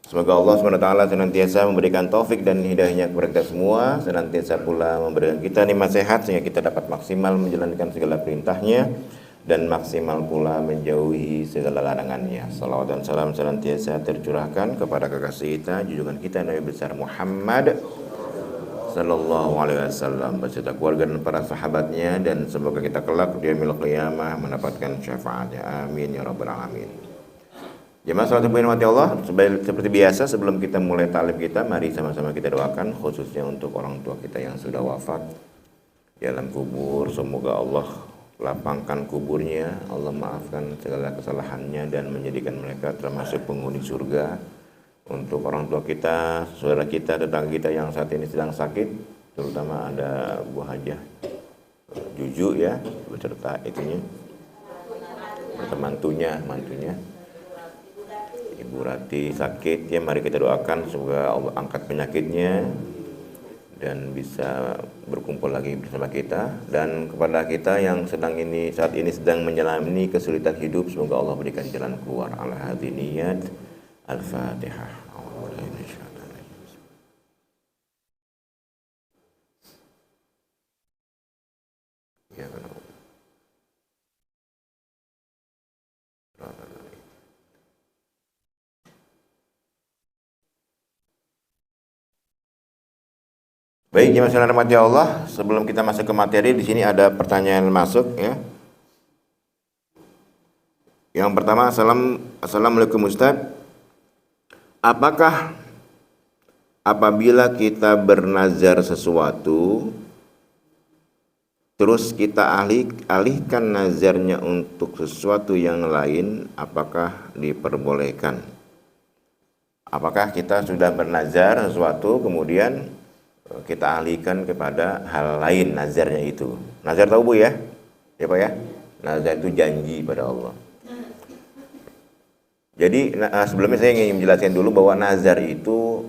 Semoga Allah SWT senantiasa memberikan taufik dan hidayahnya kepada kita semua, senantiasa pula memberikan kita nikmat sehat sehingga kita dapat maksimal menjalankan segala perintahnya dan maksimal pula menjauhi segala larangannya. Salawat dan salam senantiasa tercurahkan kepada kekasih kita, junjungan kita Nabi besar Muhammad sallallahu alaihi wasallam beserta keluarga dan para sahabatnya, dan semoga kita kelak di yaumil qiyamah mendapatkan syafaatnya. Amin ya rabbal alamin. Jemaah salat subuh mati Allah, seperti biasa sebelum kita mulai talib kita, mari sama-sama kita doakan khususnya untuk orang tua kita yang sudah wafat di alam kubur. Semoga Allah lapangkan kuburnya, Allah maafkan segala kesalahannya dan menjadikan mereka termasuk penghuni surga. Untuk orang tua kita, saudara kita, tetangga kita yang saat ini sedang sakit, terutama ada Bu Hajah Juju ya, beserta itunya, mantunya Ibu Rati sakit ya, mari kita doakan semoga Allah angkat penyakitnya dan bisa berkumpul lagi bersama kita. Dan kepada kita yang saat ini sedang menjalani kesulitan hidup, semoga Allah berikan jalan keluar. Ala hadhihi niyat. Al-Fatihah. Ya, baik, jemaah sekalian rahmati Allah, sebelum kita masuk ke materi, di sini ada pertanyaan masuk ya. Yang pertama, Assalamualaikum Ustaz. Apakah apabila kita bernazar sesuatu terus kita alihkan nazarnya untuk sesuatu yang lain, apakah diperbolehkan? Apakah kita sudah bernazar sesuatu kemudian kita alihkan kepada hal lain nazarnya itu? Nazar tahu Bu ya? Ya Pak ya? Nazar itu janji pada Allah. Jadi sebelumnya saya ingin menjelaskan dulu bahwa nazar itu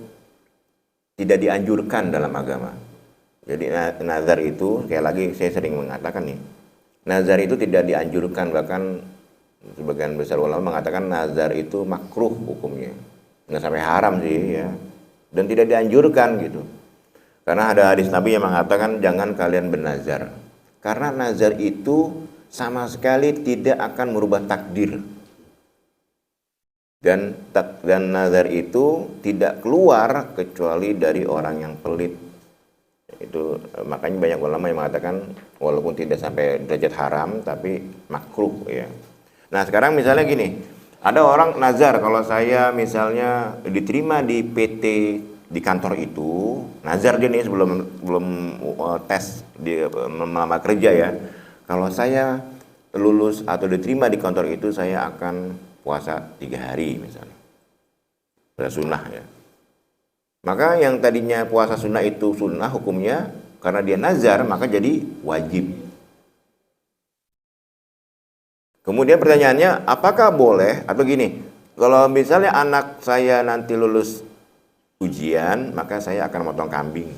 tidak dianjurkan dalam agama. Jadi nazar itu, sekali lagi saya sering mengatakan nih, nazar itu tidak dianjurkan, bahkan sebagian besar ulama mengatakan nazar itu makruh hukumnya. Nggak sampai haram sih ya. Dan tidak dianjurkan gitu. Karena ada hadis Nabi yang mengatakan jangan kalian bernazar. Karena nazar itu sama sekali tidak akan merubah takdir. Dan nazar itu tidak keluar kecuali dari orang yang pelit. Itu makanya banyak ulama yang mengatakan walaupun tidak sampai derajat haram tapi makruh ya. Nah, sekarang misalnya gini, ada orang nazar kalau saya misalnya diterima di PT di kantor itu, nazar dia nih sebelum tes di melamar kerja ya. Kalau saya lulus atau diterima di kantor itu, saya akan puasa 3 hari misalnya. Puasa sunnah ya. Maka yang tadinya puasa sunnah itu sunnah hukumnya, karena dia nazar maka jadi wajib. Kemudian pertanyaannya, apakah boleh atau gini, kalau misalnya anak saya nanti lulus ujian, maka saya akan motong kambing.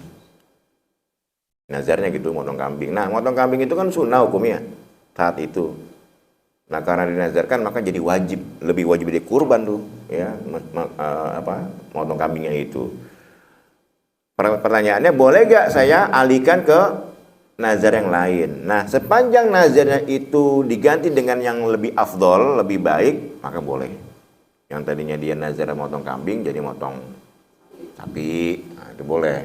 Nazarnya gitu, motong kambing. Nah, motong kambing itu kan sunnah hukumnya saat itu. Nah, karena dinazarkan maka jadi wajib, lebih wajib jadi kurban tuh, ya, motong kambingnya itu. Pertanyaannya, boleh gak saya alihkan ke nazar yang lain? Nah, sepanjang nazarnya itu diganti dengan yang lebih afdol, lebih baik, maka boleh. Yang tadinya dia nazar motong kambing jadi motong sapi, nah, itu boleh.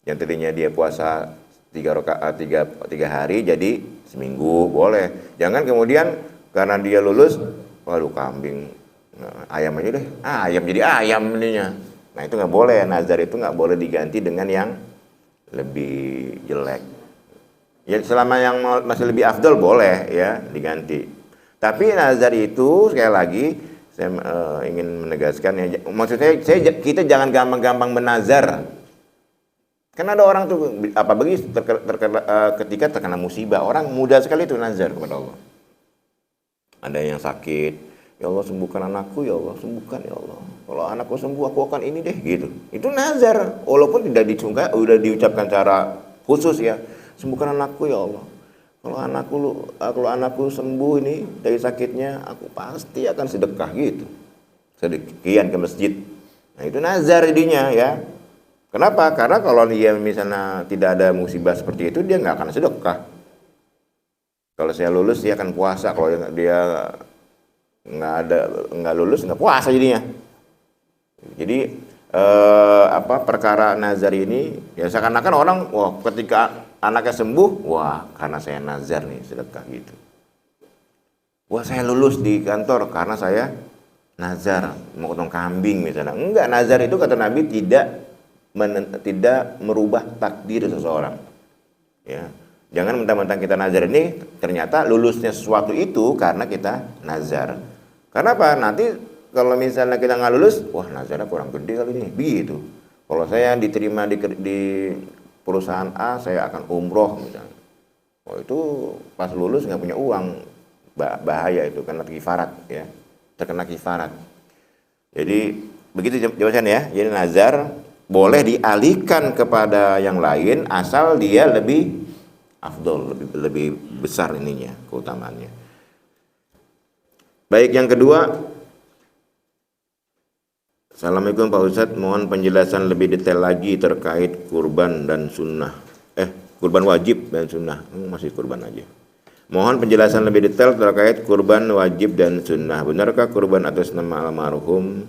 Yang tadinya dia puasa 3 hari jadi seminggu, boleh. Jangan kemudian karena dia lulus, waduh kambing, ayam aja deh, ayam jadi ayam ininya. Nah, itu nggak boleh. Nazar itu nggak boleh diganti dengan yang lebih jelek. Ya, selama yang masih lebih afdol boleh ya diganti. Tapi nazar itu sekali lagi saya ingin menegaskan ya, maksudnya kita jangan gampang-gampang bernazar. Karena ada orang tuh ketika terkena musibah, orang mudah sekali itu nazar kepada Allah. Ada yang sakit, ya Allah sembuhkan anakku, ya Allah sembuhkan ya Allah. Kalau anakku sembuh aku akan ini deh gitu. Itu nazar, walaupun tidak udah diucapkan secara khusus ya. Sembuhkan anakku ya Allah. Kalau anakku sembuh ini dari sakitnya, aku pasti akan sedekah gitu. sekian ke masjid. Nah, itu nazar jadinya ya. Kenapa? Karena kalau dia misalnya tidak ada musibah seperti itu, dia nggak akan sedekah. Kalau saya lulus, dia akan puasa. Kalau dia nggak lulus, nggak puasa jadinya. Jadi perkara nazar ini ya seakan-akan orang, wah ketika anaknya sembuh, wah karena saya nazar nih sedekah gitu. Wah saya lulus di kantor karena saya nazar mau potong kambing misalnya. Enggak, nazar itu kata Nabi tidak merubah takdir seseorang. Ya. Jangan mentang-mentang kita nazar ini ternyata lulusnya sesuatu itu karena kita nazar. Karena apa? Nanti kalau misalnya kita nggak lulus, wah nazarnya kurang gede kali ini. Begitu. Kalau saya diterima di perusahaan A, saya akan umroh misalnya. Oh itu pas lulus nggak punya uang, bahaya itu karena kifarat ya, terkena kifarat. Jadi begitu jawabannya ya. Jadi nazar boleh dialihkan kepada yang lain asal dia lebih afdol, lebih besar ininya keutamaannya. Baik, yang kedua, Assalamualaikum Pak Ustadz, mohon penjelasan lebih detail lagi terkait kurban dan sunnah. Kurban wajib dan sunnah. Masih kurban aja. Mohon penjelasan lebih detail terkait kurban wajib dan sunnah. Benarkah kurban atas nama almarhum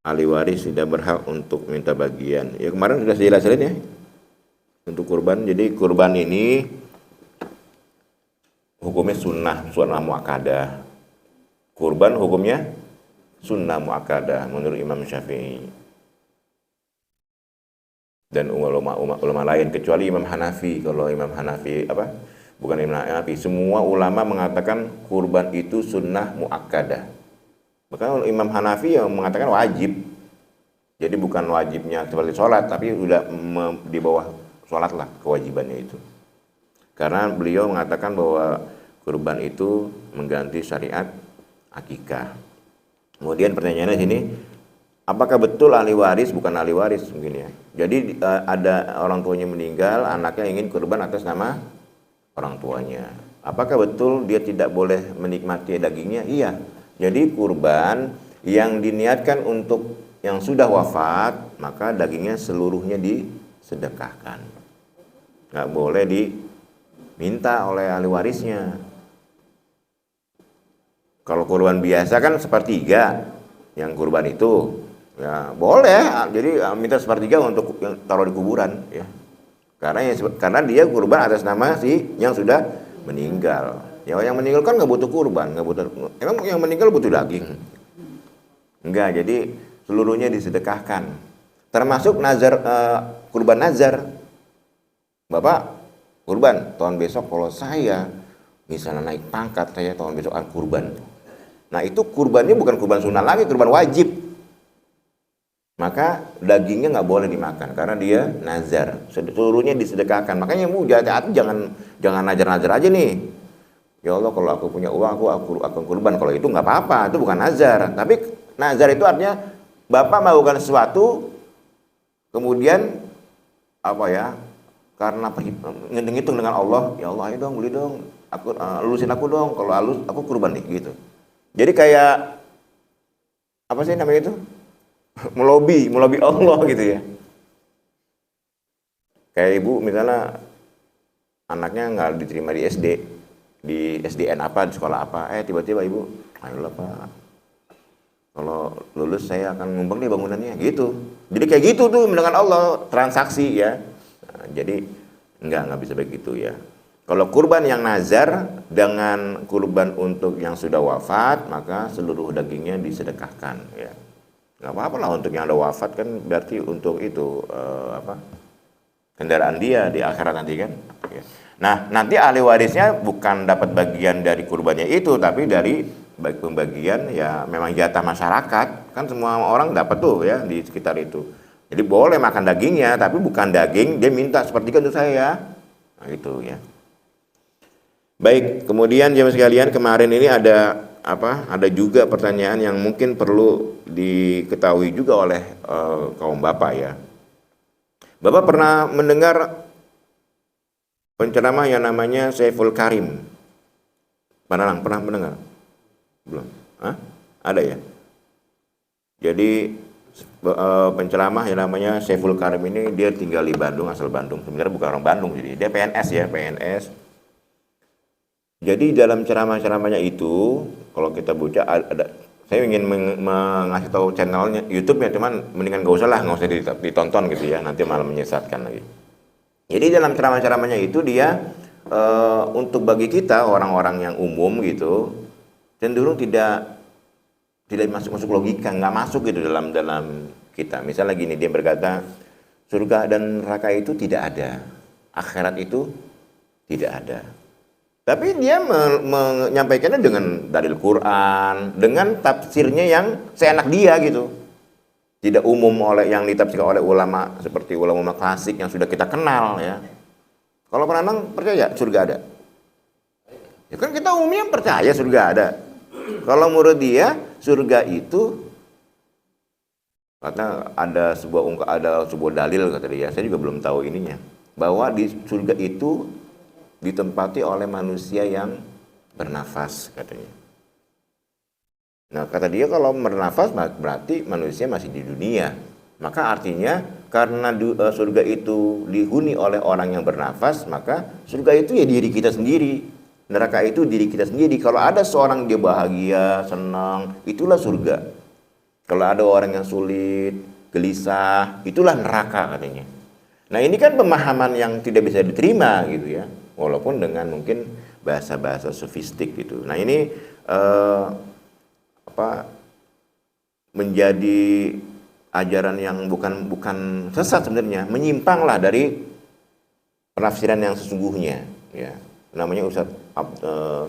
ahli waris tidak berhak untuk minta bagian? Ya kemarin sudah saya jelasin ya. Untuk kurban, jadi kurban ini hukumnya sunnah muakkadah. Kurban hukumnya sunnah muakkadah menurut Imam Syafi'i dan ulama lain kecuali Imam Hanafi. Kalau Imam Hanafi bukan Imam Hanafi, semua ulama mengatakan kurban itu sunnah muakkadah. Bahkan Imam Hanafi yang mengatakan wajib. Jadi bukan wajibnya seperti sholat, tapi udah di bawah sholat lah kewajibannya itu. Karena beliau mengatakan bahwa kurban itu mengganti syariat akikah. Kemudian pertanyaannya sini, apakah betul ahli waris bukan ahli waris mungkin ya? Jadi ada orang tuanya meninggal, anaknya ingin kurban atas nama orang tuanya. Apakah betul dia tidak boleh menikmati dagingnya? Iya. Jadi kurban yang diniatkan untuk yang sudah wafat, maka dagingnya seluruhnya disedekahkan. Nggak boleh diminta oleh ahli warisnya. Kalau kurban biasa kan sepertiga yang kurban itu, ya boleh. Jadi minta sepertiga untuk yang taruh di kuburan, ya. Karena dia kurban atas nama si yang sudah meninggal. Ya yang meninggal kan nggak butuh kurban, nggak butuh. Emang yang meninggal butuh daging? Enggak. Jadi seluruhnya disedekahkan. Termasuk nazar, kurban nazar. Bapak kurban tahun besok kalau saya misalnya naik pangkat, saya tahun besok akan kurban. Nah itu kurbannya bukan kurban sunnah lagi, kurban wajib. Maka dagingnya nggak boleh dimakan karena dia nazar. Seluruhnya disedekahkan. Makanya hati-hati jangan nazar-nazar aja nih. Ya Allah kalau aku punya uang aku akan kurban. Kalau itu nggak apa-apa, itu bukan nazar. Tapi nazar itu artinya Bapak melakukan sesuatu kemudian karena ngitung dengan Allah, ya Allah ayo dong beli dong, aku lulusin aku dong, kalau halus aku kurban nih gitu. Jadi kayak apa sih namanya itu? melobi Allah gitu ya. Kayak ibu misalnya anaknya nggak diterima di SD, di SDN apa, di sekolah apa, tiba-tiba ibu, ayolah Pak, kalau lulus saya akan ngumpul nih bangunannya gitu. Jadi kayak gitu tuh dengan Allah, transaksi ya. Nah, jadi nggak bisa begitu ya. Kalau kurban yang nazar dengan kurban untuk yang sudah wafat, maka seluruh dagingnya disedekahkan ya. Nggak apa-apa lah untuk yang ada wafat kan berarti untuk itu kendaraan dia di akhirat nanti kan. Ya. Nah nanti ahli warisnya bukan dapat bagian dari kurbannya itu, tapi dari pembagian ya memang jatah masyarakat kan, semua orang dapat tuh ya di sekitar itu. Jadi boleh makan dagingnya, tapi bukan daging dia minta sepertiga untuk saya. Nah itu ya. Baik, kemudian jemaah sekalian, kemarin ini ada juga pertanyaan yang mungkin perlu diketahui juga oleh kaum bapak ya. Bapak pernah mendengar penceramah yang namanya Saiful Karim? Pernah mendengar? Belum? Hah? Ada ya? Jadi penceramah yang namanya Saiful Karim ini dia tinggal di Bandung, asal Bandung. Sebenarnya bukan orang Bandung, jadi dia PNS ya, PNS. Jadi dalam ceramah-ceramahnya itu, kalau kita baca ada, saya ingin mengasih tahu channelnya YouTube-nya, cuman mendingan gak usah lah, nggak usah ditonton gitu ya, nanti malah menyesatkan lagi. Jadi dalam ceramah-ceramahnya itu dia untuk bagi kita orang-orang yang umum gitu, cenderung tidak masuk logika, nggak masuk gitu dalam kita. Misalnya gini, dia berkata surga dan neraka itu tidak ada, akhirat itu tidak ada. Tapi dia menyampaikannya dengan dalil Quran, dengan tafsirnya yang seenak dia gitu. Tidak umum oleh yang ditafsirkan oleh ulama seperti ulama klasik yang sudah kita kenal ya. Kalau Penanang percaya surga ada? Ya kan kita umumnya percaya surga ada. Kalau menurut dia surga itu karena ada sebuah dalil kata dia, saya juga belum tahu ininya, bahwa di surga itu ditempati oleh manusia yang bernafas katanya. Nah kata dia kalau bernafas berarti manusia masih di dunia. Maka artinya karena surga itu dihuni oleh orang yang bernafas, maka surga itu ya diri kita sendiri. Neraka itu diri kita sendiri. Kalau ada seorang dia bahagia, senang, itulah surga. Kalau ada orang yang sulit, gelisah, itulah neraka katanya. Nah ini kan pemahaman yang tidak bisa diterima gitu ya. Walaupun dengan mungkin bahasa-bahasa sofistik gitu. Nah ini menjadi ajaran yang bukan sesat sebenarnya, menyimpang lah dari penafsiran yang sesungguhnya. Ya, namanya Ustadz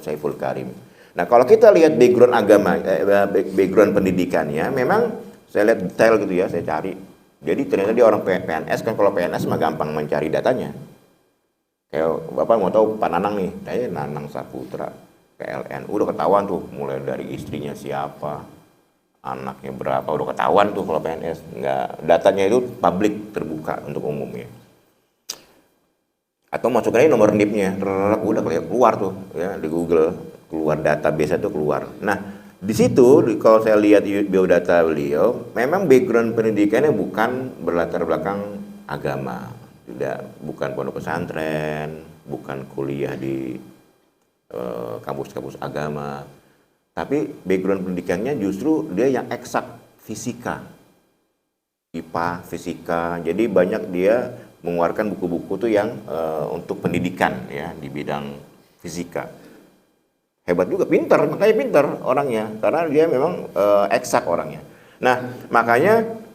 Saiful Karim. Nah kalau kita lihat background agama, background pendidikannya, memang saya lihat detail gitu ya, saya cari. Jadi ternyata dia orang PNS kan, kalau PNS mah gampang mencari datanya. Kayak Bapak mau tahu Pak Nanang nih, saya Nanang Saputra, PLN, udah ketahuan tuh mulai dari istrinya siapa, anaknya berapa, udah ketahuan tuh kalau PNS. Nggak, datanya itu publik, terbuka untuk umum ya. Atau masukin aja nomor NIP-nya, udah keluar tuh ya di Google, keluar database itu keluar. Nah di situ kalau saya lihat biodata beliau, memang background pendidikannya bukan berlatar belakang agama. Bukan pondok pesantren, bukan kuliah di kampus-kampus agama, tapi background pendidikannya justru dia yang eksak, fisika, IPA, fisika. Jadi banyak dia mengeluarkan buku-buku tuh yang untuk pendidikan ya di bidang fisika. Hebat juga, pintar, makanya pintar orangnya, karena dia memang eksak orangnya. Nah makanya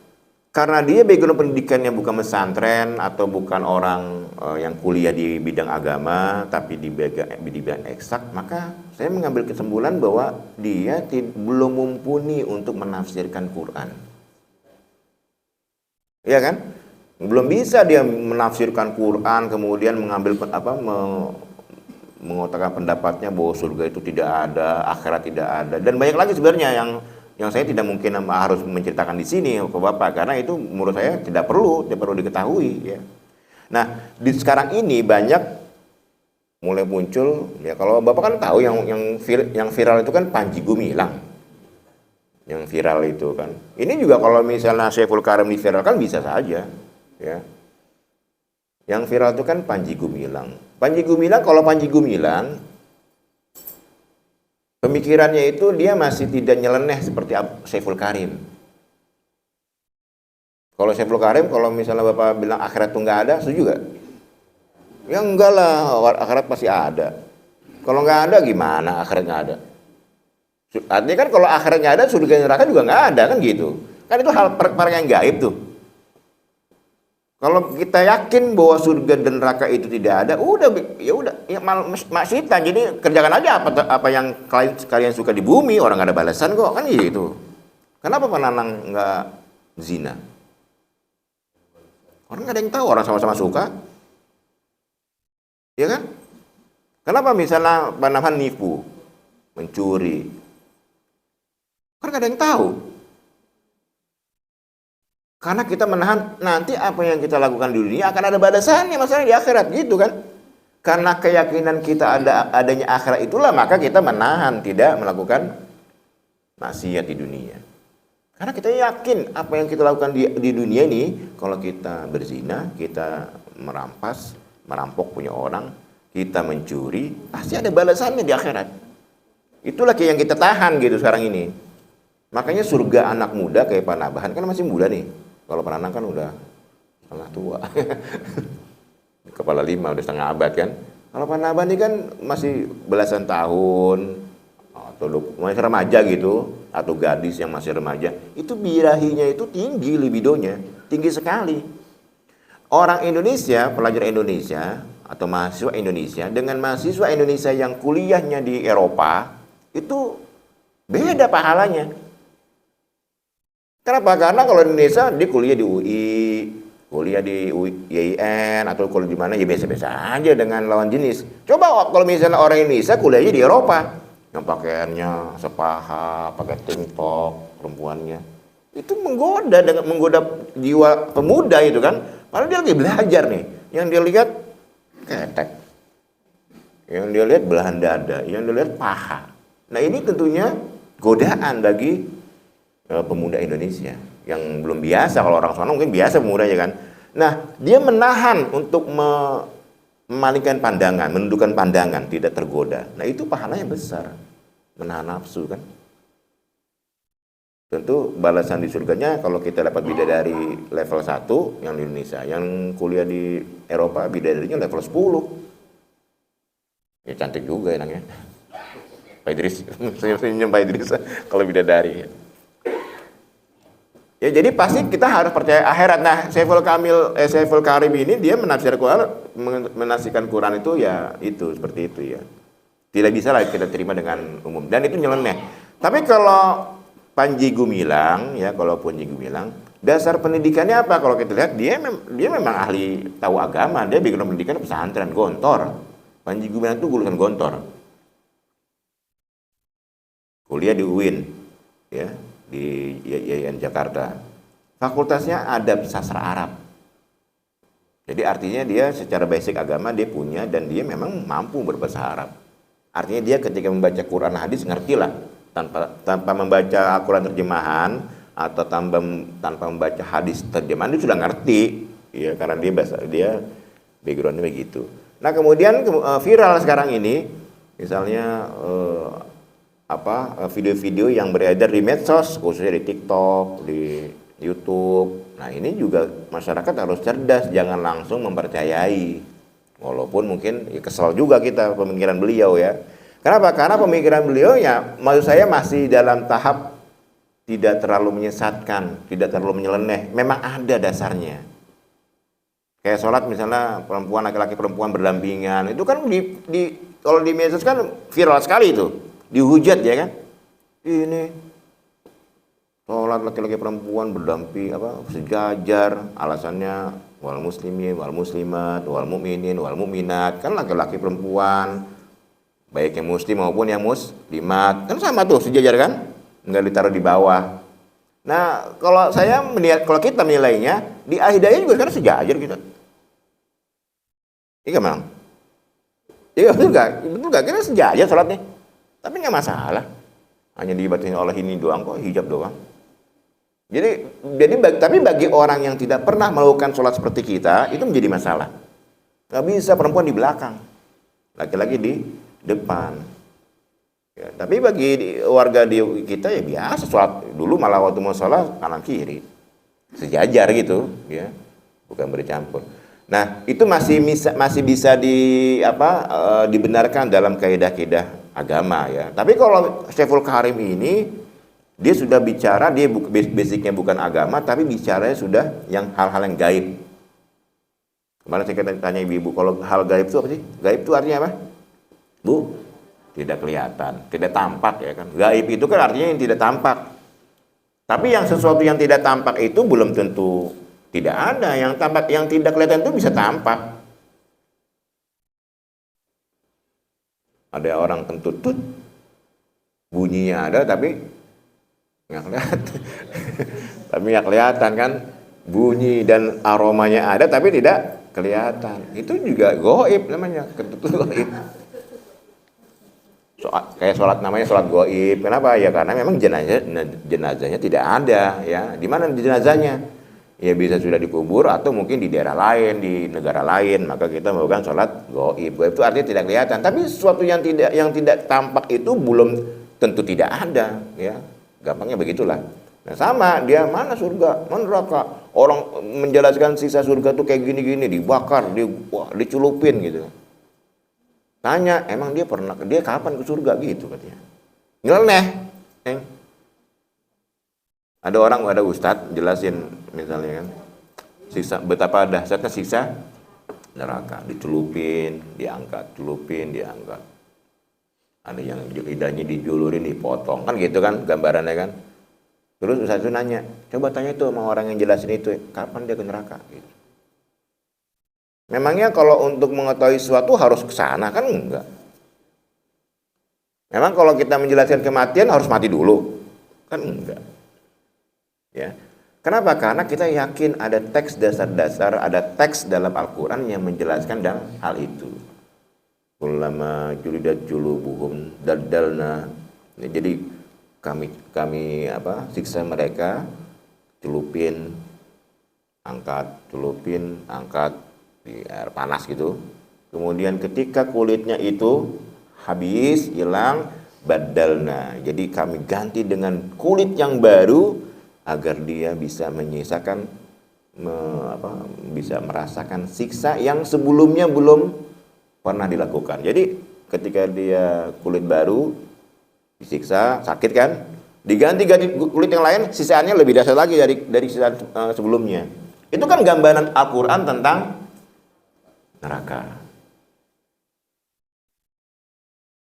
karena dia background pendidikannya bukan pesantren atau bukan orang yang kuliah di bidang agama, tapi di bidang eksak, maka saya mengambil kesimpulan bahwa dia belum mumpuni untuk menafsirkan Quran. Iya kan? Belum bisa dia menafsirkan Quran, kemudian mengambil mengutarakan pendapatnya bahwa surga itu tidak ada, akhirat tidak ada, dan banyak lagi sebenarnya yang saya tidak mungkin harus menceritakan di sini ke Bapak, karena itu menurut saya tidak perlu diketahui ya. Nah di sekarang ini banyak mulai muncul ya, kalau Bapak kan tahu yang viral itu kan Panji Gumilang, yang viral itu kan. Ini juga kalau misalnya Saiful Karim diviralkan bisa saja ya. Yang viral itu kan Panji Gumilang. Kalau Panji Gumilang pemikirannya itu dia masih tidak nyeleneh seperti Saiful Karim. Kalau Saiful Karim, kalau misalnya Bapak bilang akhirat itu nggak ada, setuju nggak? Ya enggak lah, akhirat pasti ada. Kalau nggak ada gimana akhirat nggak ada? Artinya kan kalau akhirat nggak ada, surga neraka juga nggak ada kan gitu. Kan itu hal perkara yang gaib tuh. Kalau kita yakin bahwa surga dan neraka itu tidak ada, ya maksiatan. Jadi kerjakan aja apa yang kalian suka di bumi, orang nggak ada balasan kok, kan gitu. Kenapa Pak Nanang nggak zina? Orang nggak ada yang tahu, orang sama-sama suka, ya kan? Kenapa misalnya Pak Nanang nipu, mencuri? Kan nggak ada yang tahu. Karena kita menahan nanti apa yang kita lakukan di dunia akan ada balasannya, masalah di akhirat gitu kan. Karena keyakinan kita adanya akhirat itulah maka kita menahan tidak melakukan maksiat di dunia. Karena kita yakin apa yang kita lakukan di dunia ini, kalau kita berzina, kita merampas, merampok punya orang, kita mencuri, pasti ada balasannya di akhirat. Itulah yang kita tahan gitu sekarang ini. Makanya surga anak muda kayak Pak Nabahan kan masih muda nih. Kalau Pak Nanang kan udah setengah tua. Kepala 5 udah setengah abad kan. Kalau Pak Nabahan ini kan masih belasan tahun, atau masih remaja gitu, atau gadis yang masih remaja, itu birahinya itu tinggi, libidonya tinggi sekali. Orang Indonesia, pelajar Indonesia atau mahasiswa Indonesia dengan mahasiswa Indonesia yang kuliahnya di Eropa itu beda pahalanya. Kenapa? Karena kalau di Indonesia dia kuliah di UI, kuliah di IAIN atau kuliah di mana ya biasa-biasa aja dengan lawan jenis. Coba kalau misalnya orang Indonesia kuliahnya di Eropa, yang pakaiannya sepaha, pakai tank top, perempuannya itu menggoda jiwa pemuda itu kan. Padahal dia lagi belajar nih, yang dia lihat ketek, yang dia lihat belahan dada, yang dia lihat paha. Nah ini tentunya godaan bagi pemuda Indonesia yang belum biasa. Kalau orang sana mungkin biasa pemudanya kan. Nah dia menahan untuk memalingkan pandangan, menundukkan pandangan, tidak tergoda. Nah itu pahalanya besar, menahan nafsu kan. Tentu balasan di surganya kalau kita dapat bidadari level 1 yang di Indonesia, yang kuliah di Eropa bidadarinya level 10. Ya cantik juga enaknya. Pak Idris, senyum Pak Idris kalau bidadari. Ya jadi pasti kita harus percaya akhirat. Nah, Saiful Karim ini dia menafsirkan Quran itu ya itu seperti itu ya. Tidak bisa lah kita terima dengan umum dan itu nyeleneh. Tapi kalau Panji Gumilang ya, kalau Panji Gumilang, dasar pendidikannya apa? Kalau kita lihat dia memang ahli tahu agama, dia bikin pendidikan pesantren Gontor. Panji Gumilang itu lulusan Gontor. Kuliah di UIN ya, di IAIN Jakarta. Fakultasnya adab sastra Arab. Jadi artinya dia secara basic agama dia punya dan dia memang mampu berbahasa Arab. Artinya dia ketika membaca Quran hadis ngerti lah tanpa membaca Al-Quran terjemahan atau tanpa membaca hadis terjemahan dia sudah ngerti ya, karena dia backgroundnya begitu. Nah kemudian viral sekarang ini misalnya video-video yang beredar di medsos, khususnya di TikTok, di YouTube. Nah ini juga masyarakat harus cerdas, jangan langsung mempercayai. Walaupun mungkin ya kesal juga kita pemikiran beliau ya. Kenapa? Karena pemikiran beliau ya maksud saya masih dalam tahap tidak terlalu menyesatkan, tidak terlalu menyeleneh. Memang ada dasarnya. Kayak sholat misalnya perempuan laki-laki perempuan berdampingan, itu kan kalau di medsos kan viral sekali itu. Dihujat ya kan, ini sholat laki-laki perempuan berdamping sejajar, alasannya wal muslimin wal muslimat wal mu'minin wal mu'minat, kan laki-laki perempuan baik yang muslim maupun yang muslimat kan sama tuh sejajar kan, nggak ditaruh di bawah. Nah kalau kita menilainya di Al-Hidayah juga sekarang sejajar kita. Iya memang, iya betul nggak kita sejajar sholatnya. Tapi nggak masalah, hanya dibatasi oleh ini doang kok, hijab doang. Tapi bagi orang yang tidak pernah melakukan sholat seperti kita, itu menjadi masalah. Nggak bisa perempuan di belakang, laki-laki di depan. Ya, tapi bagi warga di kita ya biasa sholat dulu, malah waktu mau sholat kanan kiri, sejajar gitu, ya, bukan bercampur. Nah itu masih bisa dibenarkan dalam kaidah-kaidah agama ya. Tapi kalau Saiful Karim ini dia sudah bicara, dia basicnya bukan agama tapi bicaranya sudah yang hal-hal yang gaib. Kemarin saya tanya ibu-ibu, kalau hal gaib itu apa sih? Gaib itu artinya apa? Bu, tidak kelihatan, tidak tampak ya kan. Gaib itu kan artinya yang tidak tampak. Tapi yang sesuatu yang tidak tampak itu belum tentu tidak ada. Yang tampak, yang tidak kelihatan itu bisa tampak. Ada orang kentut, bunyinya ada tapi nggak kelihatan. Tapi nggak kelihatan kan, bunyi dan aromanya ada tapi tidak kelihatan. Itu juga goib namanya, kentut goib. Kayak sholat namanya sholat gaib. Kenapa? Ya karena memang jenazahnya tidak ada, ya. Di mana jenazahnya? Ya bisa sudah dikubur atau mungkin di daerah lain, di negara lain. Maka kita melakukan sholat gaib. Gaib itu artinya tidak kelihatan. Tapi sesuatu yang tidak tampak itu belum tentu tidak ada, ya. Gampangnya begitulah. Nah sama, dia mana surga, mana neraka. Orang menjelaskan sisa surga tuh kayak gini-gini, dibakar, diculupin gitu. Tanya, emang dia kapan ke surga gitu katanya. Nyeleneh. Ada ustadz jelasin misalnya kan, betapa dahsyatnya siksa neraka, dicelupin, diangkat, celupin, diangkat. Ada yang lidahnya dijulurin, dipotong, kan gitu kan gambarannya kan. Terus ustadz itu nanya, coba tanya itu sama orang yang jelasin itu, kapan dia ke neraka gitu. Memangnya kalau untuk mengetahui sesuatu harus ke sana kan enggak. Memang kalau kita menjelaskan kematian harus mati dulu kan enggak. Ya. Kenapa? Karena kita yakin ada teks dasar-dasar, ada teks dalam Al-Qur'an yang menjelaskan dalam hal itu. Ulama julidat julubuhum daddalna. Jadi kami siksa mereka, celupin, angkat, celupin, angkat di air panas gitu. Kemudian ketika kulitnya itu habis, hilang, badalna. Jadi kami ganti dengan kulit yang baru agar dia bisa menyisakan bisa merasakan siksa yang sebelumnya belum pernah dilakukan. Jadi ketika dia kulit baru disiksa, sakit kan? Diganti kulit yang lain, sisaannya lebih dahsyat lagi dari sisaan sebelumnya. Itu kan gambaran Al-Qur'an tentang neraka.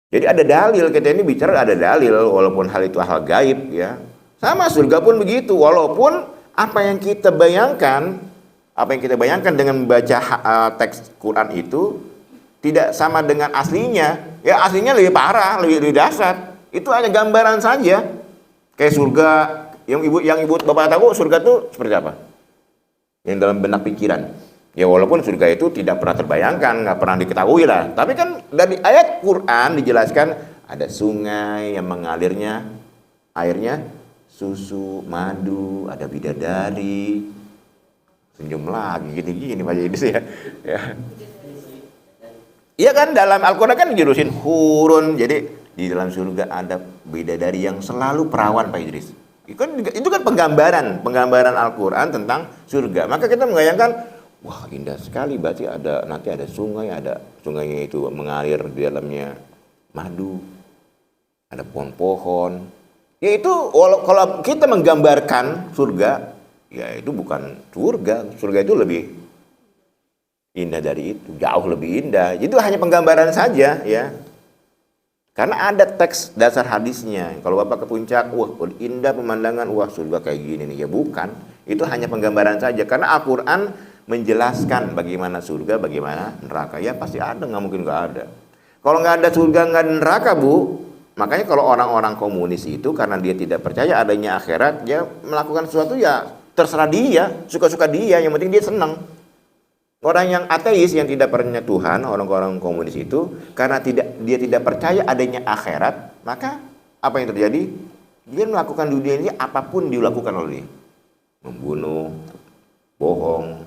Jadi ada dalil, kita ini bicara ada dalil walaupun hal itu hal gaib ya. Sama surga pun begitu, walaupun apa yang kita bayangkan dengan membaca teks Quran itu tidak sama dengan aslinya. Ya aslinya lebih parah, lebih dahsyat. Itu hanya gambaran saja. Kayak surga yang ibu bapak tahu surga itu seperti apa? Yang dalam benak pikiran. Ya walaupun surga itu tidak pernah terbayangkan, nggak pernah diketahui lah. Tapi kan dari ayat Quran dijelaskan ada sungai yang mengalirnya airnya susu, madu, ada bidadari. Senyum lagi gini-gini Pak Yidis ya. Iya kan dalam Al-Quran kan dijurusin hurun. Jadi di dalam surga ada bidadari yang selalu perawan Pak Idris. Itu kan penggambaran Al-Quran tentang surga. Maka kita membayangkan, wah indah sekali, berarti nanti ada sungainya itu mengalir di dalamnya madu, ada pohon-pohon. Ya itu kalau kita menggambarkan surga, ya itu bukan surga. Surga itu lebih indah dari itu, jauh lebih indah. Itu hanya penggambaran saja ya. Karena ada teks dasar hadisnya. Kalau Bapak ke puncak, wah indah pemandangan, wah surga kayak gini nih. Ya bukan, itu hanya penggambaran saja. Karena Al-Qur'an menjelaskan bagaimana surga, bagaimana neraka. Ya pasti ada, nggak mungkin nggak ada. Kalau nggak ada surga, nggak ada neraka Bu. Makanya kalau orang-orang komunis itu karena dia tidak percaya adanya akhirat, dia melakukan sesuatu ya terserah dia, suka-suka dia, yang penting dia senang. Orang yang ateis yang tidak percaya Tuhan, orang-orang komunis itu karena dia tidak percaya adanya akhirat, maka apa yang terjadi? Dia melakukan dunia ini apapun dilakukan oleh dia. Membunuh, bohong,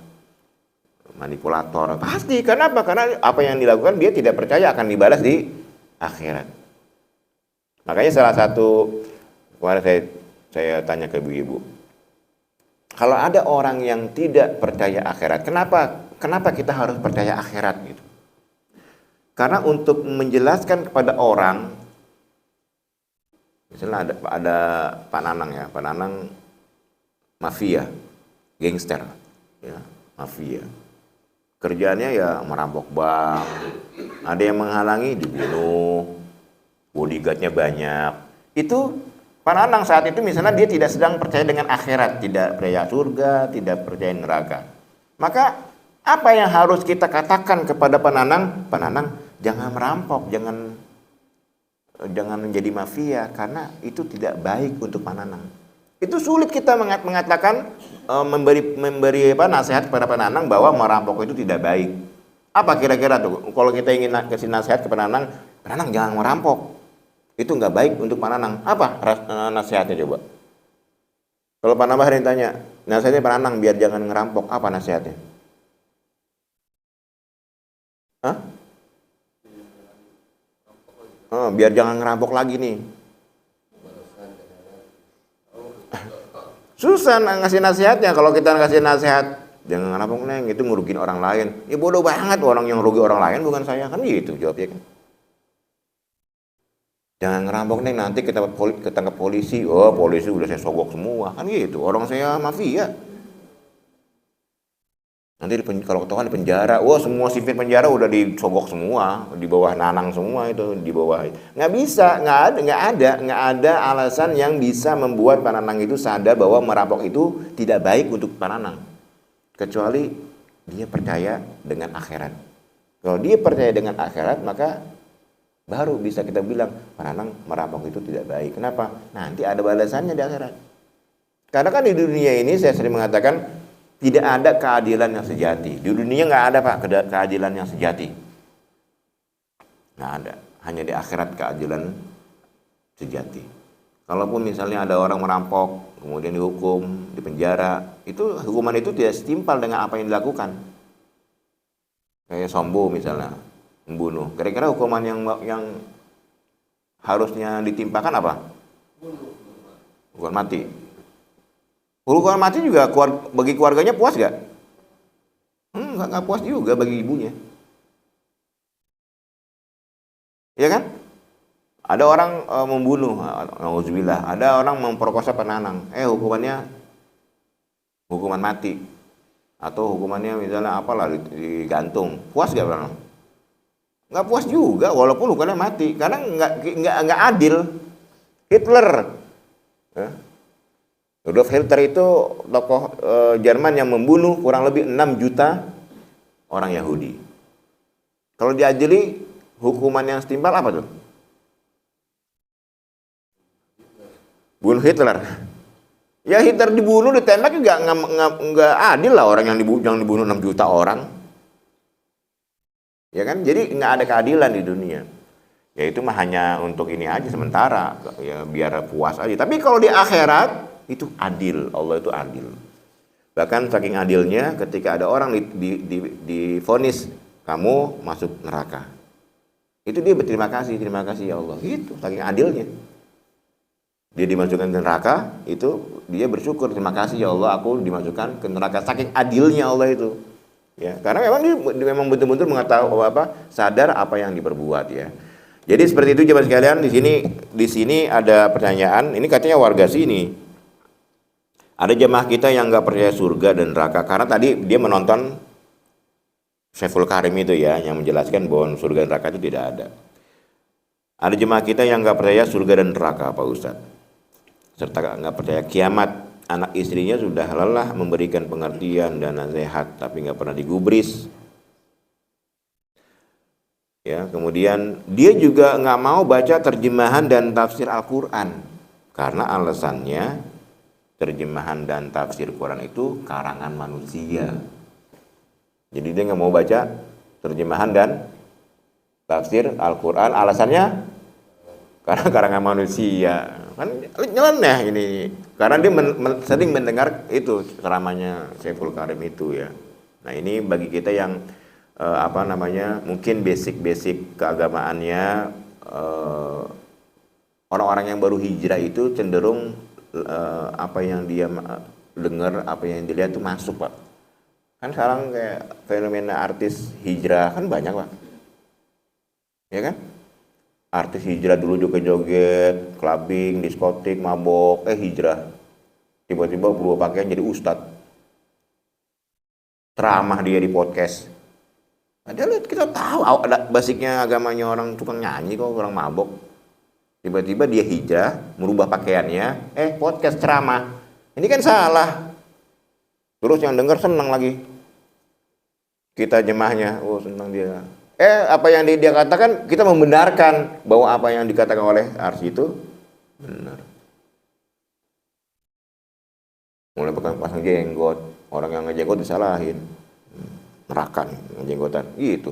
manipulator. Pasti, kenapa? Karena apa yang dilakukan dia tidak percaya akan dibalas di akhirat. Makanya salah satu kemarin saya tanya ke ibu-ibu, kalau ada orang yang tidak percaya akhirat, kenapa kita harus percaya akhirat gitu? Karena untuk menjelaskan kepada orang, misalnya ada Pak Nanang ya, Pak Nanang mafia, gangster, ya, mafia. Kerjaannya ya merampok bank, ada yang menghalangi dibunuh. Bodyguardnya banyak. Itu Pak Nanang saat itu misalnya dia tidak sedang percaya dengan akhirat, tidak percaya surga, tidak percaya neraka. Maka apa yang harus kita katakan kepada Pak Nanang? Pak Nanang, jangan merampok, jangan menjadi mafia karena itu tidak baik untuk Pak Nanang. Itu sulit kita mengatakan memberi nasihat kepada Pak Nanang bahwa merampok itu tidak baik. Apa kira-kira tuh? Kalau kita ingin kasih nasihat kepada Pak Nanang jangan merampok. Itu nggak baik untuk Pak Nanang. Apa nasihatnya coba? Kalau Pak Nambah ada yang tanya, nasihatnya Pak Nanang biar jangan ngerampok, apa nasihatnya? Hah? Oh, biar jangan ngerampok lagi nih. Susah ngasih nasihatnya. Kalau kita ngasih nasihat, jangan ngerampok neng, itu ngerugiin orang lain. Ya bodoh banget, orang yang rugi orang lain bukan saya, kan gitu jawabnya kan. Jangan ngerampok neng, nanti kita ketangkap polisi. Oh, polisi udah saya sogok semua, kan gitu. Orang saya mafia. Nanti kalau ketahuan di penjara, wah semua sipir penjara udah disogok semua, di bawah Nanang semua itu, di bawah. Nggak bisa, nggak ada alasan yang bisa membuat Pak Nanang itu sadar bahwa merampok itu tidak baik untuk Pak Nanang, kecuali dia percaya dengan akhirat. Kalau dia percaya dengan akhirat, maka baru bisa kita bilang Pak Nanang merampok itu tidak baik. Kenapa? Nanti ada balasannya di akhirat. Karena kan di dunia ini saya sering mengatakan, tidak ada keadilan yang sejati. Di dunia nggak ada Pak keadilan yang sejati. Nggak ada. Hanya di akhirat keadilan sejati. Kalaupun misalnya ada orang merampok, kemudian dihukum, dipenjara, itu hukuman itu tidak setimpal dengan apa yang dilakukan. Kayak Sombo misalnya, membunuh. Kira-kira hukuman yang harusnya ditimpakan apa? Hukuman mati. Hukuman mati juga bagi keluarganya puas gak? Nggak puas juga bagi ibunya. Ya kan? Ada orang membunuh, nauzubillah. Ada orang memperkosa Pak Nanang. Hukumannya hukuman mati. Atau hukumannya misalnya apalah digantung. Puas gak Pak Nanang? Nggak puas juga walaupun hukumannya mati. Karena nggak adil. Hitler. Rudolf Hitler itu tokoh Jerman yang membunuh kurang lebih 6 juta orang Yahudi. Kalau diadili, hukuman yang setimpal apa tuh? Bunuh Hitler. Ya Hitler dibunuh, ditembak juga nggak adil lah orang yang dibunuh 6 juta orang. Ya kan? Jadi nggak ada keadilan di dunia. Ya itu mah hanya untuk ini aja sementara, ya biar puas aja. Tapi kalau di akhirat itu adil, Allah itu adil. Bahkan saking adilnya ketika ada orang divonis kamu masuk neraka, itu dia berterima kasih ya Allah. Itu saking adilnya. Dia dimasukkan ke neraka, itu dia bersyukur, terima kasih ya Allah aku dimasukkan ke neraka. Saking adilnya Allah itu. Ya, karena memang dia memang betul-betul mengetahui sadar apa yang diperbuat ya. Jadi seperti itu jemaah sekalian. Di sini ada pertanyaan. Ini katanya warga sini. Ada jemaah kita yang nggak percaya surga dan neraka karena tadi dia menonton Syekhul Karim itu ya, yang menjelaskan bahwa surga dan neraka itu tidak ada. Ada jemaah kita yang nggak percaya surga dan neraka Pak Ustadz, serta nggak percaya kiamat. Anak istrinya sudah lelah memberikan pengertian dan nasihat, tapi nggak pernah digubris. Ya, kemudian dia juga nggak mau baca terjemahan dan tafsir Al-Quran karena alasannya terjemahan dan tafsir Quran itu karangan manusia. Jadi dia nggak mau baca terjemahan dan tafsir Al-Quran, alasannya karena karangan manusia. Kan nyeleneh ini. Karena dia sering mendengar itu ceramahnya Syekhul Karim itu ya. Nah ini bagi kita yang mungkin basic keagamaannya, orang-orang yang baru hijrah itu cenderung apa yang dia dengar, apa yang dilihat itu masuk Pak. Kan sekarang kayak fenomena artis hijrah kan banyak Pak. Ya kan? Artis hijrah dulu joget-joget, clubbing, diskotik, mabok, hijrah. Tiba-tiba berubah pakaian jadi ustadz. Ceramah dia di podcast. Padahal kita tahu ada basicnya agamanya orang tukang nyanyi kok, orang mabok. Tiba-tiba dia hijrah, merubah pakaiannya, podcast ceramah. Ini kan salah. Terus yang dengar senang lagi. Kita jemaahnya, senang dia. Apa yang dia katakan, kita membenarkan bahwa apa yang dikatakan oleh Arsy itu benar. Mulai pasang jenggot, orang yang ngejenggot disalahin. Neraka nih, ngejenggotan. Gitu.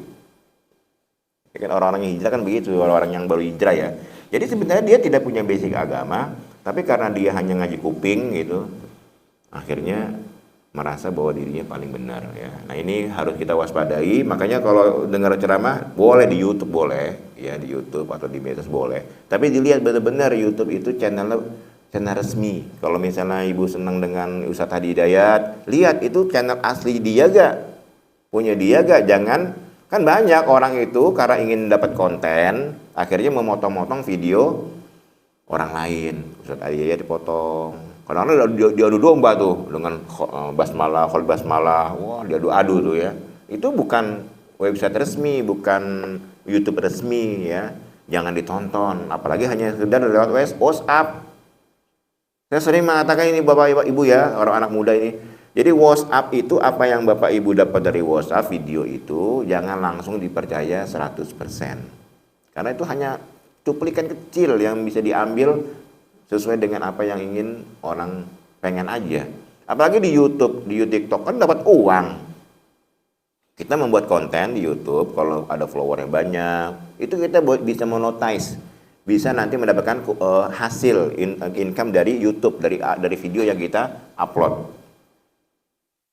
Kan orang-orang yang hijrah kan begitu, orang-orang yang baru hijrah ya. Jadi sebenarnya dia tidak punya basic agama, tapi karena dia hanya ngaji kuping gitu, akhirnya merasa bahwa dirinya paling benar ya. Nah ini harus kita waspadai. Makanya kalau dengar ceramah boleh di YouTube, boleh ya, di YouTube atau di medsos boleh. Tapi dilihat benar-benar YouTube itu channel resmi. Kalau misalnya ibu senang dengan Ustadz Hadi Hidayat, lihat itu channel asli dia gak, punya dia gak. Jangan, kan banyak orang itu karena ingin dapat konten akhirnya memotong-motong video orang lain. Ustadz Hadi Hidayat dipotong. Kadang-kadang dia adu domba tuh dengan basmalah, wah dia adu tuh ya. Itu bukan website resmi, bukan YouTube resmi ya. Jangan ditonton, apalagi hanya sekedar lewat WhatsApp. Saya sering mengatakan ini Bapak Ibu ya, orang anak muda ini. Jadi WhatsApp itu apa yang Bapak Ibu dapat dari WhatsApp video itu jangan langsung dipercaya 100%. Karena itu hanya cuplikan kecil yang bisa diambil sesuai dengan apa yang ingin orang pengen aja. Apalagi di YouTube, di TikTok kan dapat uang. Kita membuat konten di YouTube, kalau ada follower yang banyak, itu kita bisa monetize, bisa nanti mendapatkan hasil income dari YouTube, dari video yang kita upload.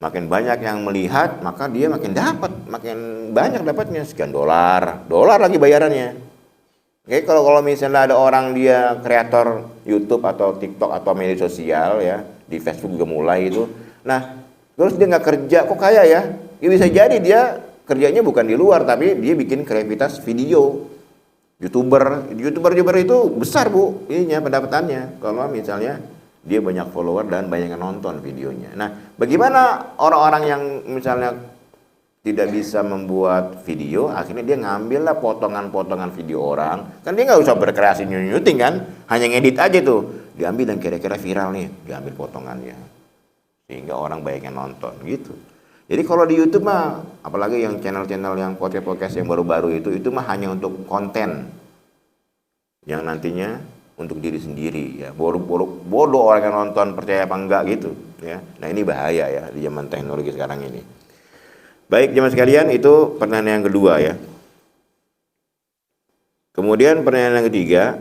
Makin banyak yang melihat, maka dia makin banyak dapatnya, sekian dolar lagi bayarannya. Oke, kalau misalnya ada orang dia kreator YouTube atau TikTok atau media sosial ya, di Facebook juga mulai itu. Nah, terus dia nggak kerja, kok kaya ya? Ya bisa jadi dia kerjanya bukan di luar, tapi dia bikin kreativitas video. YouTuber itu besar Bu, ininya pendapatannya. Kalau misalnya dia banyak follower dan banyak yang nonton videonya. Nah, bagaimana orang-orang yang misalnya tidak bisa membuat video, akhirnya dia ngambil lah potongan-potongan video orang. Kan dia nggak usah berkreasi nyuting kan, hanya ngedit aja tuh, diambil dan kira-kira viral nih, diambil potongannya, sehingga orang banyak yang nonton gitu. Jadi kalau di YouTube mah, apalagi yang channel-channel yang podcast yang baru-baru itu mah hanya untuk konten yang nantinya untuk diri sendiri ya. Bodoh orang yang nonton, percaya apa enggak gitu ya. Nah ini bahaya ya di zaman teknologi sekarang ini. Baik jemaah sekalian, itu pertanyaan yang kedua ya. Kemudian pertanyaan yang ketiga.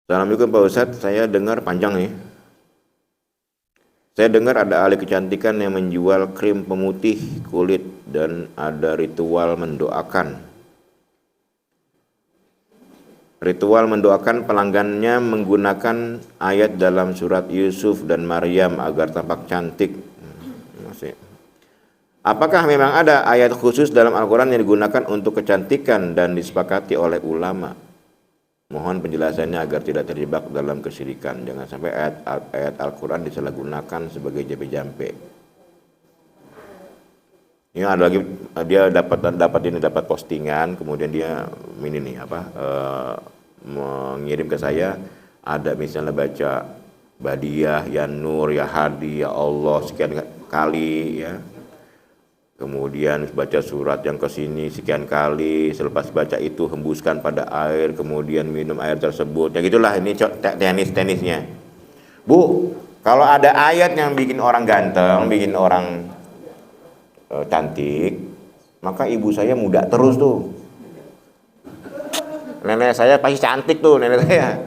Assalamualaikum Pak Ustadz, saya dengar panjang nih. Saya dengar ada ahli kecantikan yang menjual krim pemutih kulit dan ada ritual mendoakan. Ritual mendoakan pelanggannya menggunakan ayat dalam surat Yusuf dan Maryam agar tampak cantik. Apakah memang ada ayat khusus dalam Al-Quran yang digunakan untuk kecantikan dan disepakati oleh ulama? Mohon penjelasannya agar tidak terjebak dalam kesyirikan. Jangan sampai ayat Al-Quran disalahgunakan sebagai jampe-jampe. Ini ada lagi, dia dapat postingan, kemudian dia mengirim ke saya, ada misalnya baca Badiah, Ya Nur, Ya Hadi, Ya Allah sekian kali ya. Kemudian baca surat yang kesini sekian kali, selepas baca itu hembuskan pada air, kemudian minum air tersebut. Ya gitulah, ini tenisnya. Bu, kalau ada ayat yang bikin orang ganteng, bikin orang cantik, maka ibu saya muda terus tuh. Nenek saya pasti cantik tuh, nenek saya.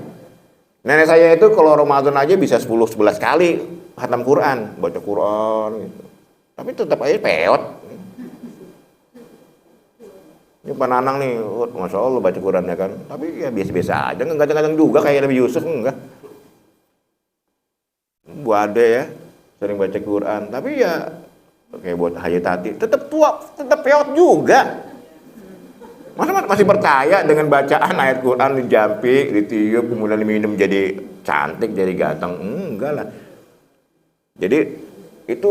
Nenek saya itu kalau Ramadan aja bisa 10-11 kali khatam Quran, baca Quran gitu. Tapi tetap aja peot. Ini Pak Nanang nih, Masya Allah baca Quran ya kan. Tapi ya biasa-biasa aja, nggak kadang-kadang juga kayak Nabi Yusuf, enggak. Bu Ade ya, sering baca Quran. Tapi ya kayak buat Haji Tati, tetap tua, tetap peot juga. Masa masih percaya dengan bacaan ayat Quran dijampi, ditiup, kemudian diminum jadi cantik, jadi ganteng? Enggak lah. Jadi itu